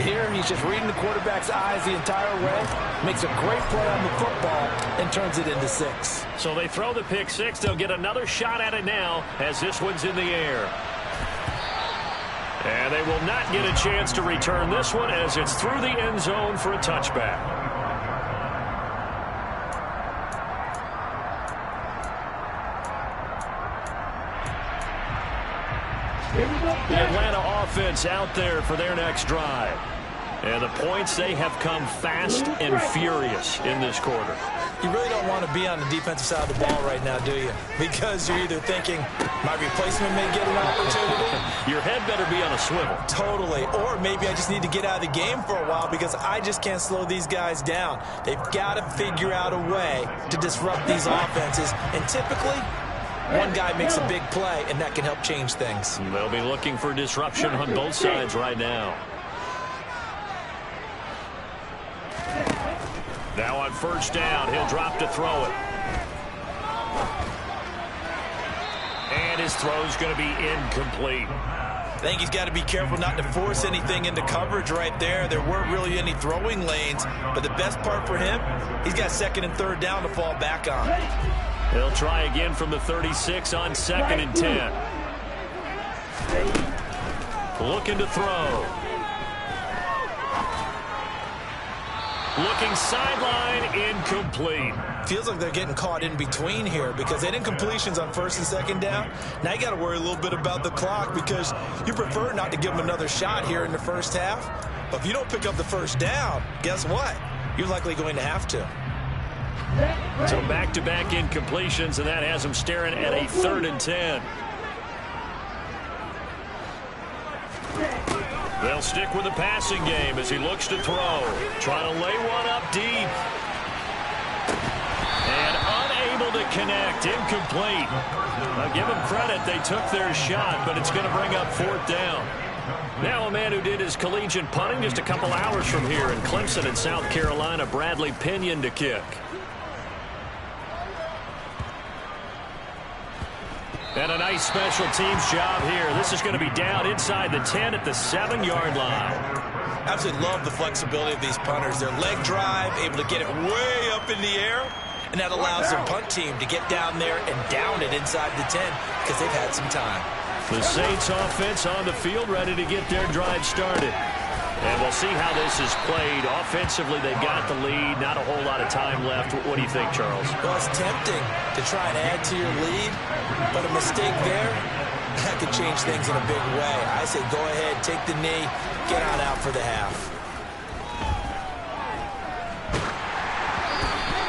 Here, he's just reading the quarterback's eyes the entire way, makes a great play on the football, and turns it into 6. So they throw the pick 6. They'll get another shot at it now as this one's in the air. And they will not get a chance to return this one as it's through the end zone for a touchback. The Atlanta offense out there for their next drive. And the points, they have come fast and furious in this quarter. You really don't want to be on the defensive side of the ball right now, do you? Because you're either thinking, my replacement may get an opportunity. Your head better be on a swivel. Totally. Or maybe I just need to get out of the game for a while because I just can't slow these guys down. They've got to figure out a way to disrupt these offenses. And typically, one guy makes a big play, and that can help change things. They'll be looking for disruption on both sides right now. Now on 1st down, he'll drop to throw it. And his throw's going to be incomplete. I think he's got to be careful not to force anything into coverage right there. There weren't really any throwing lanes, but the best part for him, he's got 2nd and 3rd down to fall back on. He'll try again from the 36 on 2nd and 10. Looking to throw. Looking sideline, incomplete. Feels like they're getting caught in between here because they didn't completions on 1st and 2nd down. Now you got to worry a little bit about the clock because you prefer not to give them another shot here in the 1st half. But if you don't pick up the 1st down, guess what? You're likely going to have to. So back-to-back incompletions, and that has them staring at a 3rd and 10. They'll stick with the passing game as he looks to throw. Trying to lay one up deep. And unable to connect. Incomplete. Now give them credit. They took their shot, but it's going to bring up 4th down. Now a man who did his collegiate punting just a couple hours from here in Clemson in South Carolina, Bradley Pinion to kick. And a nice special teams job here. This is going to be down inside the 10 at the 7-yard line. Absolutely love the flexibility of these punters. Their leg drive, able to get it way up in the air, and that allows their punt team to get down there and down it inside the 10 because they've had some time. The Saints offense on the field ready to get their drive started. And we'll see how this is played. Offensively, they've got the lead. Not a whole lot of time left. What do you think, Charles? Well, it's tempting to try and add to your lead, but a mistake there, that could change things in a big way. I say go ahead, take the knee, get on out for the half.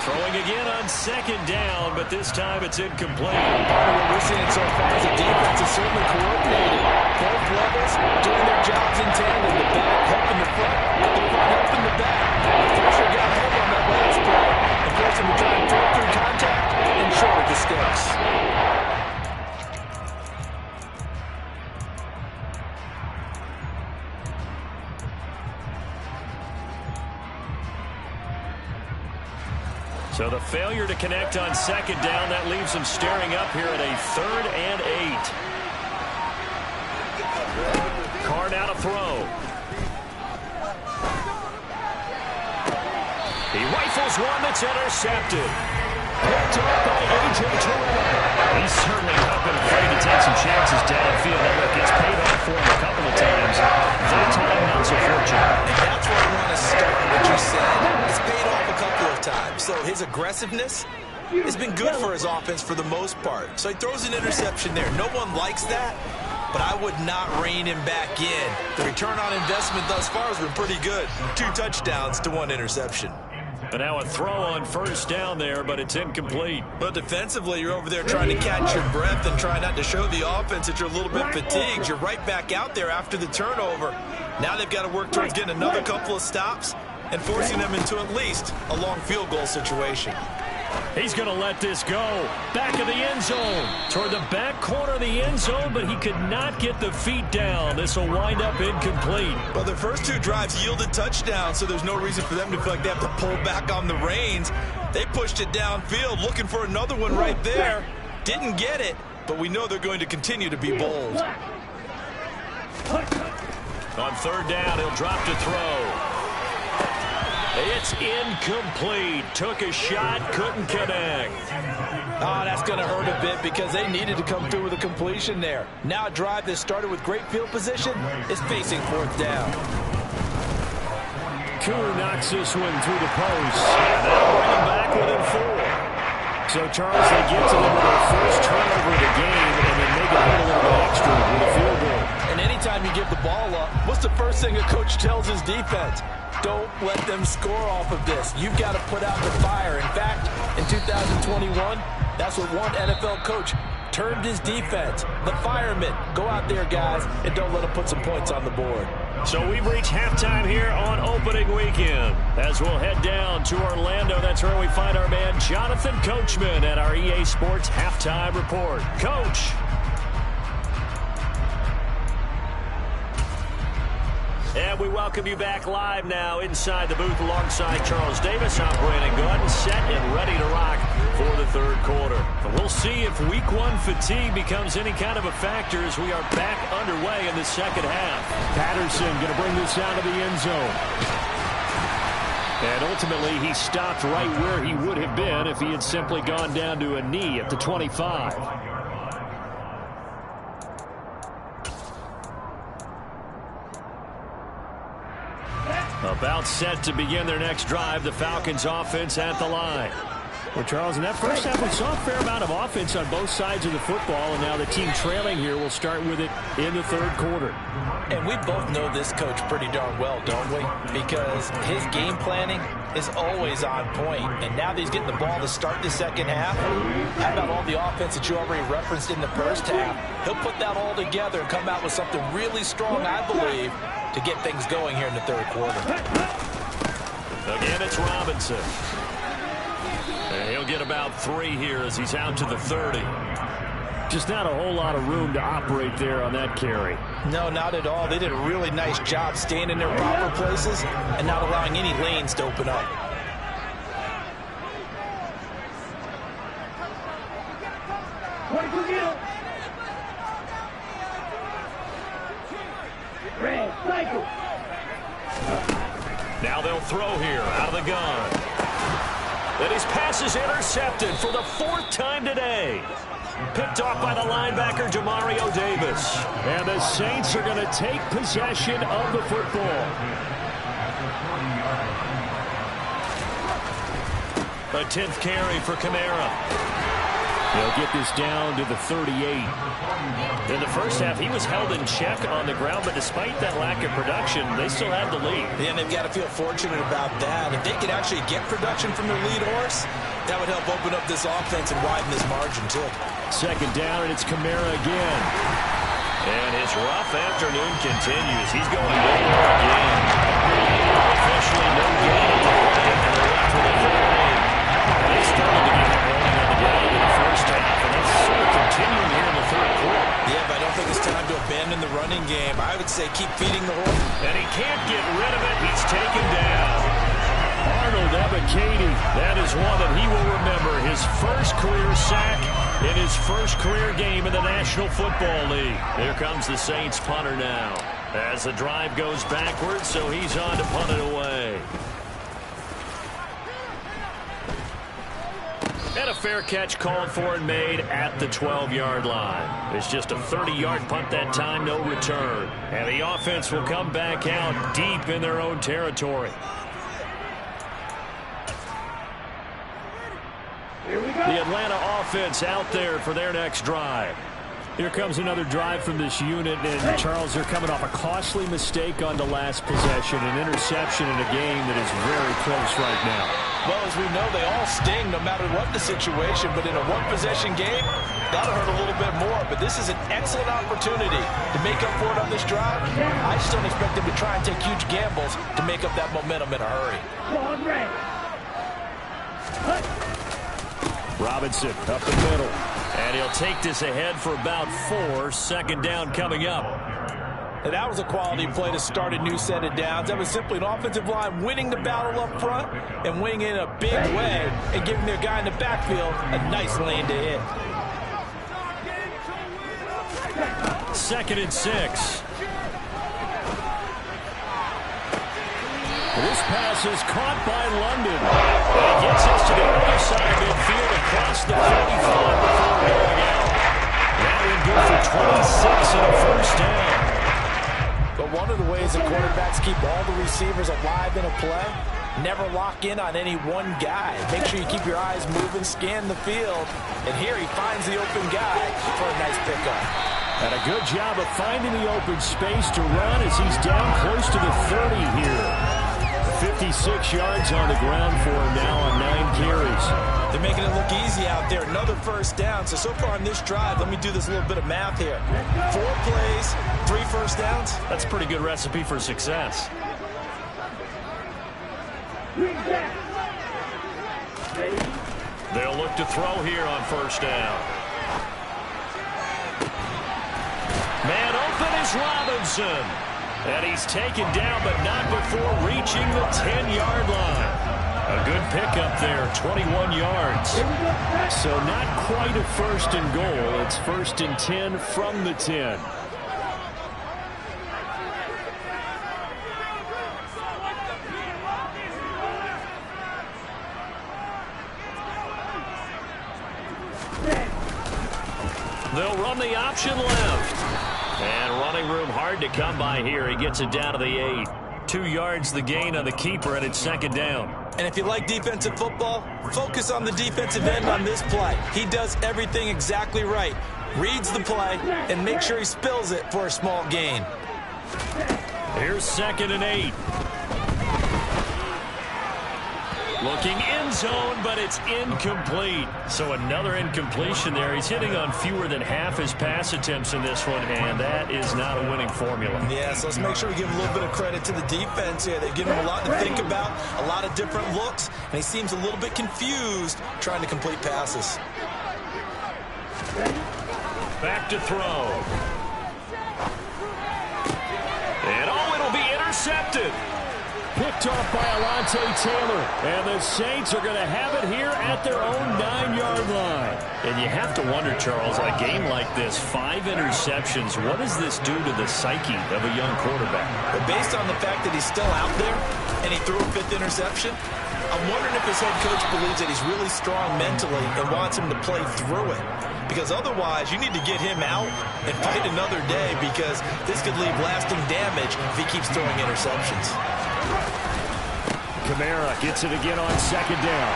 Throwing again on 2nd down, but this time it's incomplete. Part of what we're seeing so far is the defense is certainly coordinated. Both levels doing their jobs in tandem. The back helping the front, the front helping the back. The pressure got home on that last play and forced him to try and throw through contact and short of the sticks. So the failure to connect on 2nd down, that leaves them staring up here at a 3rd and 8. Carr now to throw. He rifles one that's intercepted. Picked up by A.J. Terrell. He's certainly not been afraid to take some chances downfield. That gets paid off for him said, it's paid off a couple of times. So his aggressiveness has been good for his offense for the most part. So he throws an interception there. No one likes that, but I would not rein him back in. The return on investment thus far has been pretty good. 2 touchdowns to 1 interception. And now a throw on first down there, but it's incomplete. But defensively, you're over there trying to catch your breath and try not to show the offense that you're a little bit fatigued. You're right back out there after the turnover. Now they've got to work towards getting another couple of stops and forcing them into at least a long field goal situation. He's going to let this go. Back of the end zone. Toward the back corner of the end zone, but he could not get the feet down. This will wind up incomplete. Well, their first 2 drives yielded touchdowns, so there's no reason for them to feel like they have to pull back on the reins. They pushed it downfield, looking for another one right there. Didn't get it, but we know they're going to continue to be bold. On third down, he'll drop to throw. It's incomplete. Took a shot, couldn't connect. Oh, that's going to hurt a bit because they needed to come through with a completion there. Now a drive that started with great field position is facing 4th down. Koo knocks this one through the post. And they'll bring him back within 4. So, Charles, they get to them with their first turnover of the game, and then they get a little bit extra with a field goal. And anytime you give the ball up, what's the first thing a coach tells his defense? Don't let them score off of this. You've got to put out the fire. In fact, in 2021, that's what one NFL coach termed his defense. The firemen. Go out there, guys, and don't let them put some points on the board. So we've reached halftime here on opening weekend. As we'll head down to Orlando, that's where we find our man Jonathan Coachman at our EA Sports Halftime Report. Coach. And we welcome you back live now inside the booth alongside Charles Davis. I'm Brandon Gordon, set and ready to rock for the 3rd quarter. And we'll see if week 1 fatigue becomes any kind of a factor as we are back underway in the 2nd half. Patterson going to bring this out of the end zone. And ultimately, he stopped right where he would have been if he had simply gone down to a knee at the 25. About set to begin their next drive, the Falcons offense at the line. Well, Charles, in that first half, we saw a fair amount of offense on both sides of the football, and now the team trailing here will start with it in the 3rd quarter. And we both know this coach pretty darn well, don't we? Because his game planning is always on point. And now that he's getting the ball to start the 2nd half, how about all the offense that you already referenced in the first half? He'll put that all together and come out with something really strong, I believe, to get things going here in the 3rd quarter. Again, it's Robinson. And he'll get about 3 here as he's out to the 30. Just not a whole lot of room to operate there on that carry. No, not at all. They did a really nice job staying in their proper places and not allowing any lanes to open up. Now they'll throw here out of the gun. And his pass is intercepted for the 4th time today. Picked off by the linebacker, Demario Davis. And the Saints are going to take possession of the football. A 10th carry for Kamara. They'll get this down to the 38. In the first half, he was held in check on the ground, but despite that lack of production, they still had the lead. Yeah, and they've got to feel fortunate about that. If they could actually get production from their lead horse, that would help open up this offense and widen this margin, too. 2nd down, and it's Kamara again. And his rough afternoon continues. He's going nowhere again. Officially no gain at the play, and they're left with a 4-8. They started to get it rolling on the ground in the first half, and that's sort of continuing here in the 3rd quarter. Yeah, but I don't think it's time to abandon the running game. I would say keep feeding the horse. And he can't get rid of it. He's taken down. Arnold Ebiketie, that is one that he will remember. His first career sack in his first career game in the National Football League. Here comes the Saints punter now. As the drive goes backwards, so he's on to punt it away. And a fair catch called for and made at the 12-yard line. It's just a 30-yard punt that time, no return. And the offense will come back out deep in their own territory. The Atlanta offense out there for their next drive. Here comes another drive from this unit, and Charles, they're coming off a costly mistake on the last possession, an interception in a game that is very close right now. Well, as we know, they all sting no matter what the situation, but in a one-possession game, that'll hurt a little bit more. But this is an excellent opportunity to make up for it on this drive. I just don't expect them to try and take huge gambles to make up that momentum in a hurry. Robinson up the middle. And he'll take this ahead for about 4. Second down coming up. And that was a quality play to start a new set of downs. That was simply an offensive line winning the battle up front and winning in a big way and giving their guy in the backfield a nice lane to hit. 2nd and 6. This pass is caught by London. And he gets us to the other side of midfield across the 45 before going out. That would good for 26 and a first down. But one of the ways that quarterbacks keep all the receivers alive in a play, never lock in on any one guy. Make sure you keep your eyes moving, scan the field. And here he finds the open guy for a nice pickup. And a good job of finding the open space to run as he's down close to the 30 here. 56 yards on the ground for him now on 9 carries. They're making it look easy out there. Another first down. So far on this drive, let me do this little bit of math here. 4 plays, 3 first downs. That's a pretty good recipe for success. They'll look to throw here on first down. Man open is Robinson. And he's taken down, but not before reaching the 10-yard line. A good pickup there, 21 yards. So not quite a 1st and goal. It's 1st and 10 from the 10. They'll run the option left. And running room hard to come by here. He gets it down to the 8. 2 yards the gain on the keeper, and it's 2nd down. And if you like defensive football, focus on the defensive end on this play. He does everything exactly right. Reads the play and make sure he spills it for a small gain. Here's 2nd and 8. Looking end zone, but it's incomplete. So another incompletion there. He's hitting on fewer than half his pass attempts in this one, and that is not a winning formula. Yeah, so let's make sure we give a little bit of credit to the defense here. They've given him a lot to think about, a lot of different looks, and he seems a little bit confused trying to complete passes. Back to throw. And it'll be intercepted. Picked off by Alontae Taylor. And the Saints are going to have it here at their own 9-yard line. And you have to wonder, Charles, on a game like this, 5 interceptions, what does this do to the psyche of a young quarterback? But based on the fact that he's still out there and he threw a 5th interception, I'm wondering if his head coach believes that he's really strong mentally and wants him to play through it. Because otherwise, you need to get him out and fight another day, because this could leave lasting damage if he keeps throwing interceptions. Kamara gets it again on 2nd down.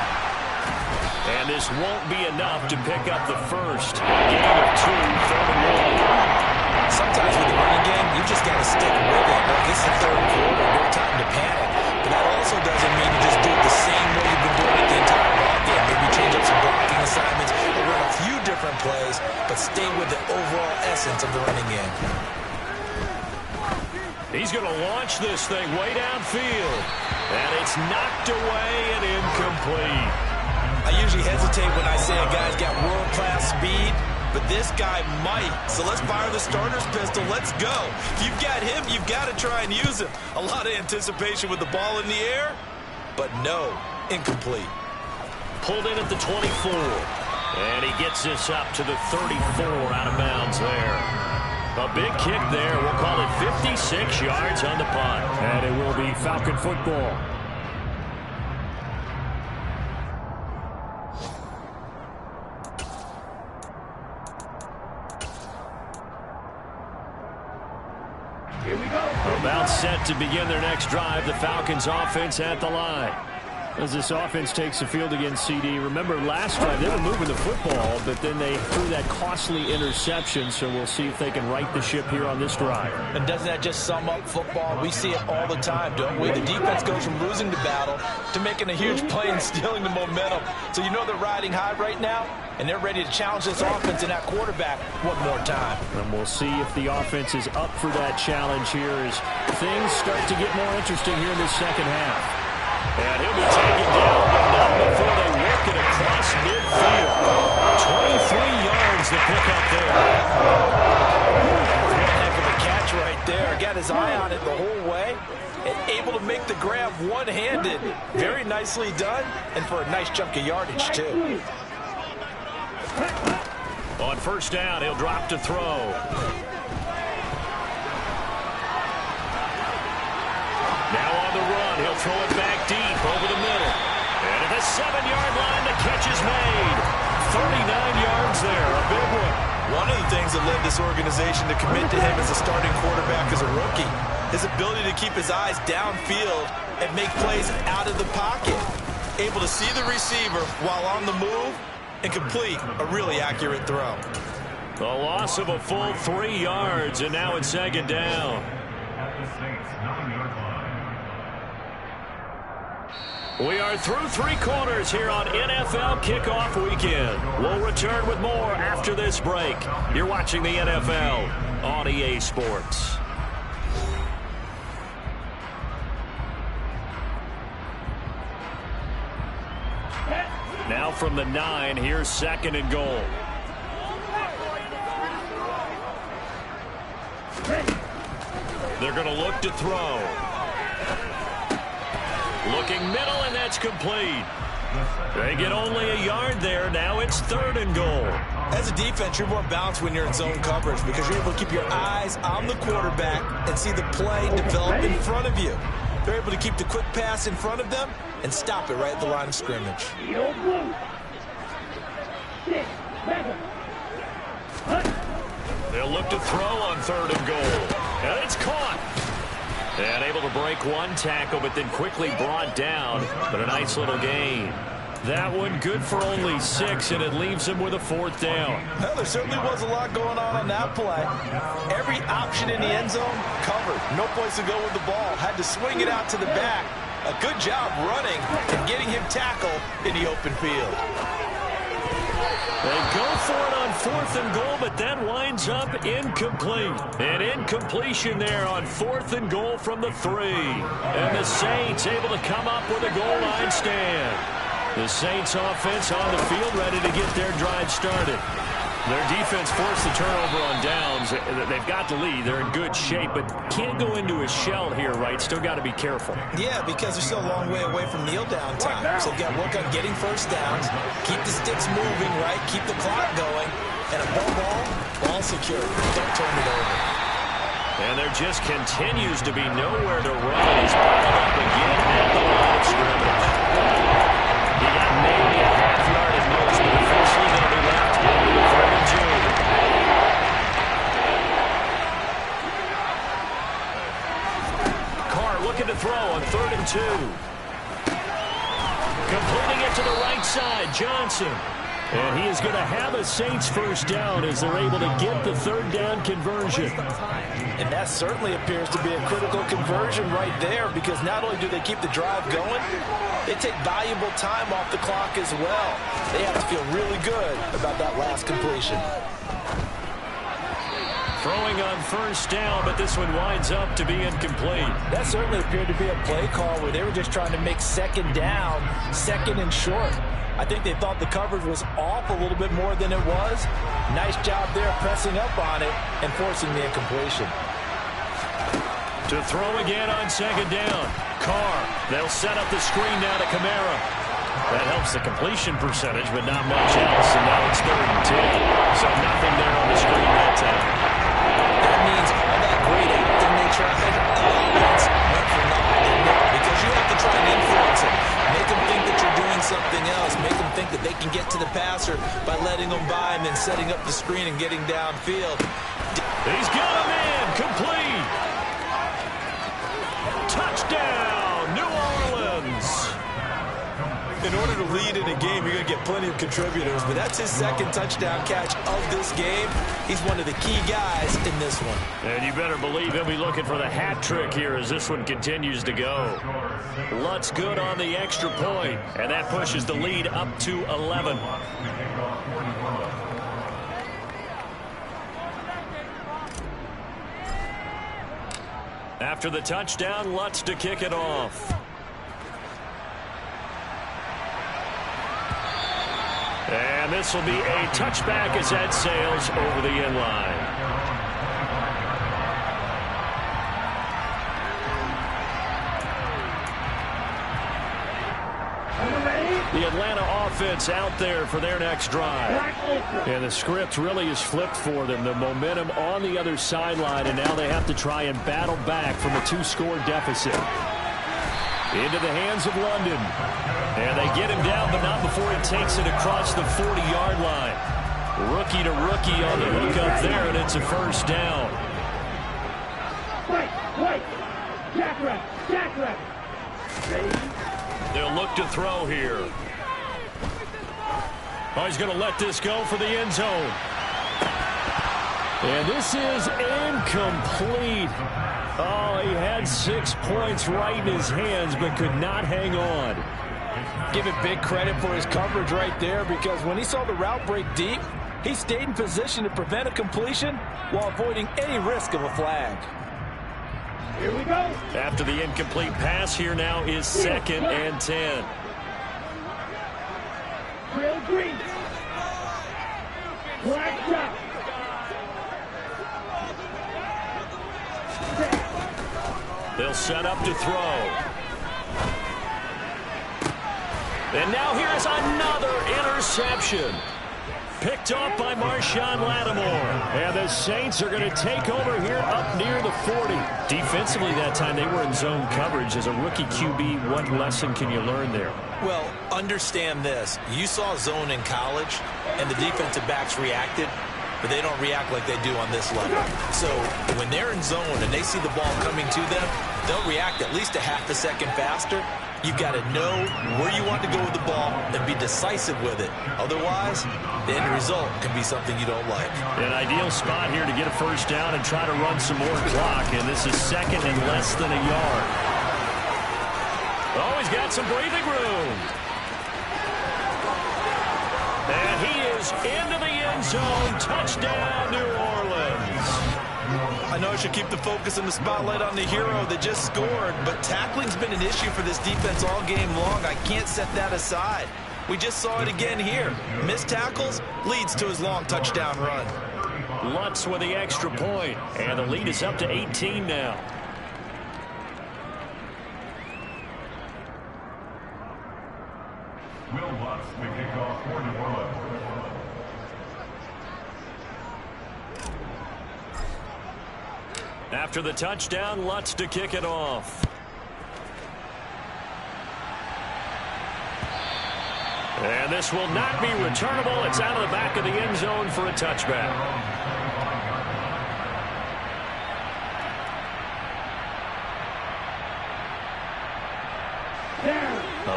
And this won't be enough to pick up the first. Gain of 2, 3rd and 1. Sometimes with the running game, you just got to stick with it. Like, this is the 3rd quarter, no time to panic. But that also doesn't mean you just do it the same way you've been doing it the entire ball game. Maybe change up some blocking assignments or run a few different plays, but stay with the overall essence of the running game. He's going to launch this thing way downfield. And it's knocked away and incomplete. I usually hesitate when I say a guy's got world-class speed, but this guy might. So let's fire the starter's pistol. Let's go. If you've got him, you've got to try and use him. A lot of anticipation with the ball in the air, but no, incomplete. Pulled in at the 24. And he gets this up to the 34 out of bounds there. A big kick there. We'll call it 56 yards on the punt. And it will be Falcon football. Here we go. About set to begin their next drive. The Falcons offense at the line. As this offense takes the field against CD. Remember last drive they were moving the football, but then they threw that costly interception, so we'll see if they can right the ship here on this drive. And doesn't that just sum up football? We see it all the time, don't we? The defense goes from losing the battle to making a huge play and stealing the momentum. So you know they're riding high right now, and they're ready to challenge this offense and that quarterback one more time. And we'll see if the offense is up for that challenge here as things start to get more interesting here in this second half. And he'll be taken down, but not before they work it across midfield. 23 yards to pick up there. One heck of a catch right there. Got his eye on it the whole way. And able to make the grab one-handed. Very nicely done, and for a nice chunk of yardage, too. On first down, he'll drop to throw. Now on the run, he'll throw it back deep over the middle. And at the 7-yard line, the catch is made. 39 yards there, a big one. One of the things that led this organization to commit to him as a starting quarterback as a rookie, his ability to keep his eyes downfield and make plays out of the pocket. Able to see the receiver while on the move and complete a really accurate throw. A loss of a full 3 yards, and now it's second down. At the Saints 9-yard line. We are through 3 quarters here on NFL Kickoff Weekend. We'll return with more after this break. You're watching the NFL on EA Sports. Now from the 9, here's second and goal. They're going to look to throw. Looking middle, and that's complete. They get only a yard there. Now it's third and goal. As a defense, you're more balanced when you're in zone coverage because you're able to keep your eyes on the quarterback and see the play develop in front of you. They're able to keep the quick pass in front of them and stop it right at the line of scrimmage. They'll look to throw on third and goal. And it's caught. And able to break one tackle, but then quickly brought down. But a nice little gain. That one good for only 6, and it leaves him with a 4th down. Well, there certainly was a lot going on that play. Every option in the end zone covered. No place to go with the ball. Had to swing it out to the back. A good job running and getting him tackled in the open field. They go for it on 4th and goal, but that winds up incomplete. An incompletion there on 4th and goal from the 3. And the Saints able to come up with a goal line stand. The Saints offense on the field ready to get their drive started. Their defense forced the turnover on downs. They've got the lead. They're in good shape, but can't go into a shell here, right? Still got to be careful. Yeah, because they're still a long way away from kneel down time. So they've got to work on getting first downs, keep the sticks moving, right? Keep the clock going. And above all, ball secure. Don't turn it over. And there just continues to be nowhere to run. He's piled up again at the line of scrimmage. He got maybe a half-yard at most, but eventually they'll be left in the 3rd and 2. Carr looking to throw on 3rd and 2. Completing it to the right side, Johnson. And he is going to have a Saints first down as they're able to get the 3rd down conversion. And that certainly appears to be a critical conversion right there because not only do they keep the drive going, they take valuable time off the clock as well. They have to feel really good about that last completion. Throwing on first down, but this one winds up to be incomplete. That certainly appeared to be a play call where they were just trying to make second down, second and short. I think they thought the coverage was off a little bit more than it was. Nice job there pressing up on it and forcing the incompletion. To throw again on second down. Carr, they'll set up the screen now to Kamara. That helps the completion percentage, but not much else, and now it's 3rd and 10. So nothing there on the screen that time. That means all that great everything they tried, offense went for nothing. Because you have to try and influence them. Make them think that you're doing something else. Make them think that they can get to the passer by letting them by and then setting up the screen and getting downfield. He's got a man complete. Touchdown, New Orleans. lead in a game, you're going to get plenty of contributors, but that's his second touchdown catch of this game. He's one of the key guys in this one. And you better believe he'll be looking for the hat trick here as this one continues to go. Lutz good on the extra point, and that pushes the lead up to 11. After the touchdown, Lutz to kick it off. And this will be a touchback as that sails over the end line. The Atlanta offense out there for their next drive. And the script really is flipped for them. The momentum on the other sideline, and now they have to try and battle back from a 2-score deficit. Into the hands of London. And they get him down, but not before he takes it across the 40-yard line. Rookie to rookie on the hookup there, and it's a first down. Wait. Jackrabbit. Ready? They'll look to throw here. Oh, he's going to let this go for the end zone. And this is incomplete. Oh, he had 6 points right in his hands, but could not hang on. Give it big credit for his coverage right there, because when he saw the route break deep, he stayed in position to prevent a completion while avoiding any risk of a flag. Here we go. After the incomplete pass, here now is 2nd and 10. Real green. Black shot. They'll set up to throw. And now here's another interception. Picked off by Marshawn Lattimore. And the Saints are going to take over here up near the 40. Defensively that time, they were in zone coverage. As a rookie QB, what lesson can you learn there? Well, understand this. You saw zone in college, and the defensive backs reacted, but they don't react like they do on this level. So when they're in zone and they see the ball coming to them, they'll react at least a half a second faster. You've got to know where you want to go with the ball and be decisive with it. Otherwise, the end result can be something you don't like. An ideal spot here to get a first down and try to run some more clock, and this is 2nd and less than a yard. Oh, he's got some breathing room. And he is into the end zone. Touchdown, New Orleans. I know I should keep the focus and the spotlight on the hero that just scored, but tackling's been an issue for this defense all game long. I can't set that aside. We just saw it again here. Missed tackles leads to his long touchdown run. Lutz with the extra point, and the lead is up to 18 now. Will Lutz to kick off for New Orleans. After the touchdown, Lutz to kick it off. And this will not be returnable. It's out of the back of the end zone for a touchback.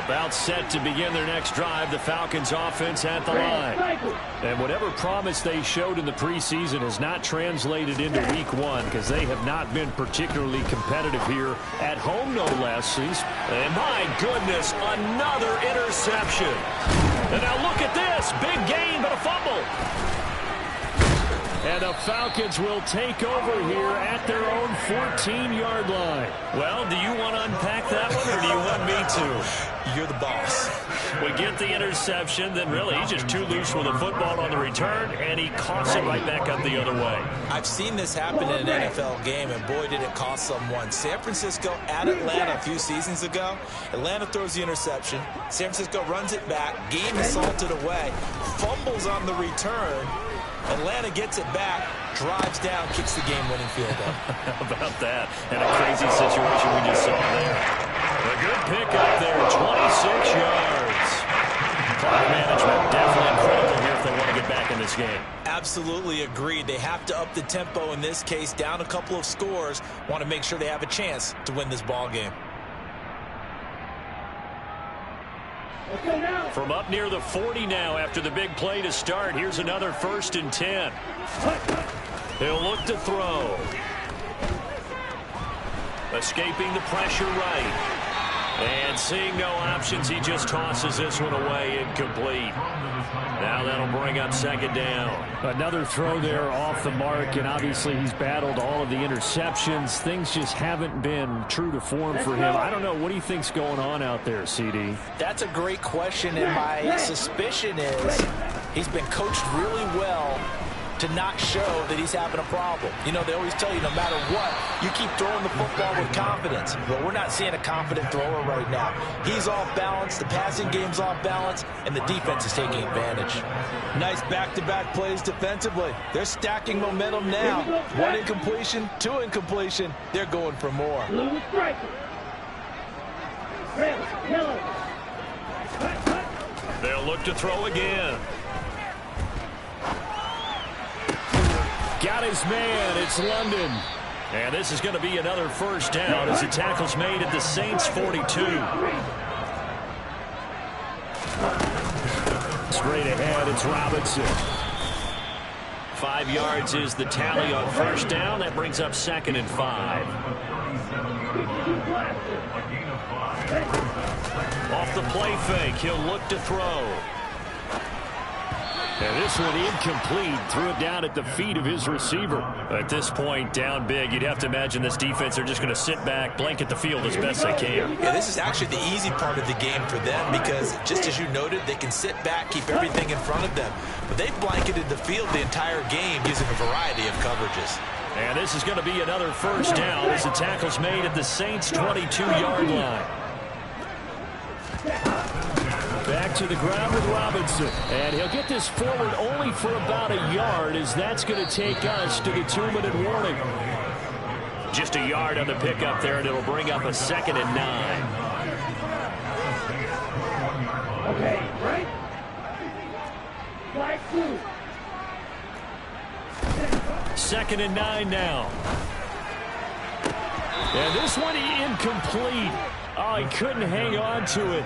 About set to begin their next drive, the Falcons offense at the line. And whatever promise they showed in the preseason has not translated into week 1, because they have not been particularly competitive here at home, no less. And my goodness, another interception. And now look at this, big gain but a fumble. And the Falcons will take over here at their own 14-yard line. Well, do you want to unpack that one, or do you want me to? You're the boss. We get the interception, then really he's just too loose with the football on the return, and he coughs it right back up the other way. I've seen this happen in an NFL game, and boy, did it cost someone. San Francisco at Atlanta a few seasons ago. Atlanta throws the interception. San Francisco runs it back. Game is salted away. Fumbles on the return. Atlanta gets it back, drives down, kicks the game-winning field goal. How about that? And a crazy situation we just saw there. A good pick up there, 26 yards. Clock management definitely critical here if they want to get back in this game. Absolutely agreed. They have to up the tempo in this case, down a couple of scores. Want to make sure they have a chance to win this ball game. From up near the 40 now after the big play to start. Here's another 1st and 10. He'll look to throw. Escaping the pressure right. And seeing no options, he just tosses this one away, incomplete. Now that'll bring up 2nd down. Another throw there off the mark, and obviously he's battled all of the interceptions. Things just haven't been true to form for him. I don't know. What do you think's going on out there, CD? That's a great question, and my suspicion is he's been coached really well to not show that he's having a problem. You know, they always tell you no matter what, you keep throwing the football with confidence. Well, we're not seeing a confident thrower right now. He's off balance, the passing game's off balance, and the defense is taking advantage. Nice back-to-back plays defensively. They're stacking momentum now. 1 incompletion, 2 incompletion. They're going for more. Blue striker. Red, yellow. They'll look to throw again. Got his man. It's London. And this is going to be another 1st down as the tackle's made at the Saints 42. Straight ahead, it's Robinson. 5 yards is the tally on 1st down. That brings up 2nd and 5. Off the play fake, he'll look to throw. And this one incomplete. Threw it down at the feet of his receiver. At this point, down big, you'd have to imagine this defense are just going to sit back, blanket the field as best they can. Yeah, this is actually the easy part of the game for them because, just as you noted, they can sit back, keep everything in front of them. But they've blanketed the field the entire game using a variety of coverages. And this is going to be another 1st down as the tackle's made at the Saints' 22-yard line. Back to the ground with Robinson. And he'll get this forward only for about a yard, as that's going to take us to the 2-minute warning. Just a yard on the pickup there, and it'll bring up a 2nd and 9. Okay, right? Flag 2. 2nd and 9 now. And this one incomplete. Oh, he couldn't hang on to it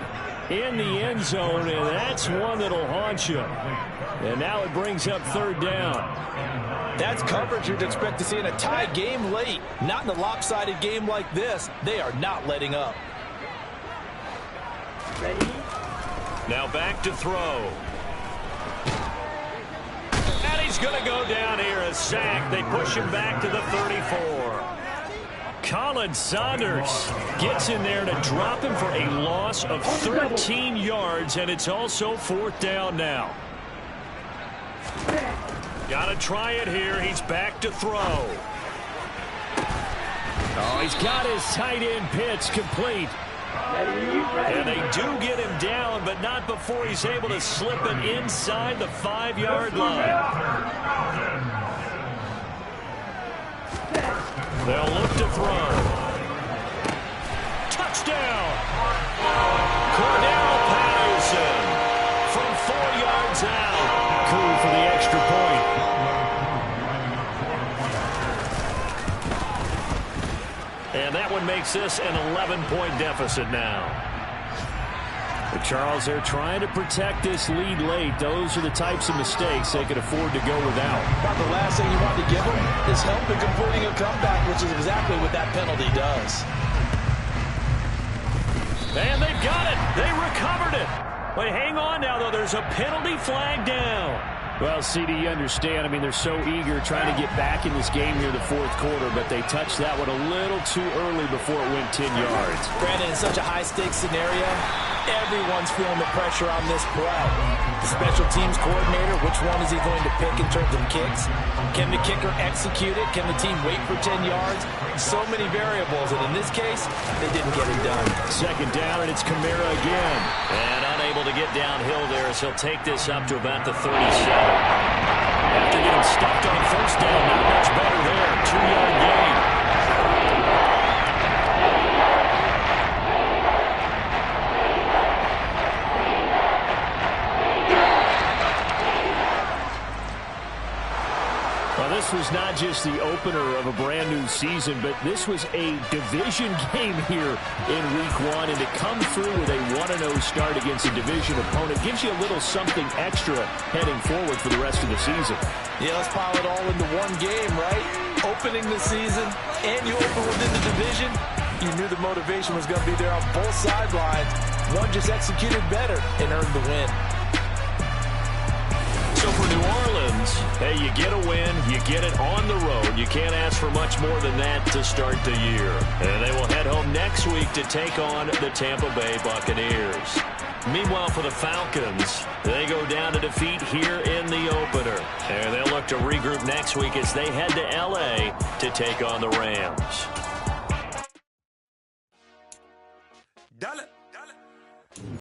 in the end zone, and that's one that'll haunt you. And now it brings up 3rd down. That's coverage you'd expect to see in a tie game late. Not in a lopsided game like this. They are not letting up. Ready? Now back to throw. And he's going to go down here, a sack. They push him back to the 34. Colin Saunders gets in there to drop him for a loss of 13 yards, and it's also 4th down now. Got to try it here. He's back to throw. Oh, he's got his tight end pitch complete. And they do get him down, but not before he's able to slip it inside the 5-yard line. They'll look to throw. Touchdown! Cordell Patterson from 4 yards out. Cool for the extra point. And that one makes this an 11-point deficit now. But Charles, they're trying to protect this lead late. Those are the types of mistakes they could afford to go without. About the last thing you want to give them is help in completing a comeback, which is exactly what that penalty does. And they've got it. They recovered it. But hang on now, though. There's a penalty flag down. Well, CD, you understand. I mean, they're so eager trying to get back in this game here the 4th quarter, but they touched that one a little too early before it went 10 yards. Brandon, in such a high-stakes scenario, everyone's feeling the pressure on this play. The special teams coordinator, which one is he going to pick in terms of kicks? Can the kicker execute it? Can the team wait for 10 yards? So many variables, and in this case, they didn't get it done. 2nd down, and it's Kamara again. And unable to get downhill there as he'll take this up to about the 37. After getting stuffed on 1st down, not much better there. 2-yard gain. Well, this was not just the opener of a brand-new season, but this was a division game here in Week 1, and to come through with a 1-0 start against a division opponent gives you a little something extra heading forward for the rest of the season. Yeah, let's pile it all into one game, right? Opening the season, and you open within the division. You knew the motivation was going to be there on both sidelines. One just executed better and earned the win. So for New Orleans, hey, you get a win, you get it on the road. You can't ask for much more than that to start the year. And they will head home next week to take on the Tampa Bay Buccaneers. Meanwhile, for the Falcons, they go down to defeat here in the opener. And they'll look to regroup next week as they head to L.A. to take on the Rams. Dale.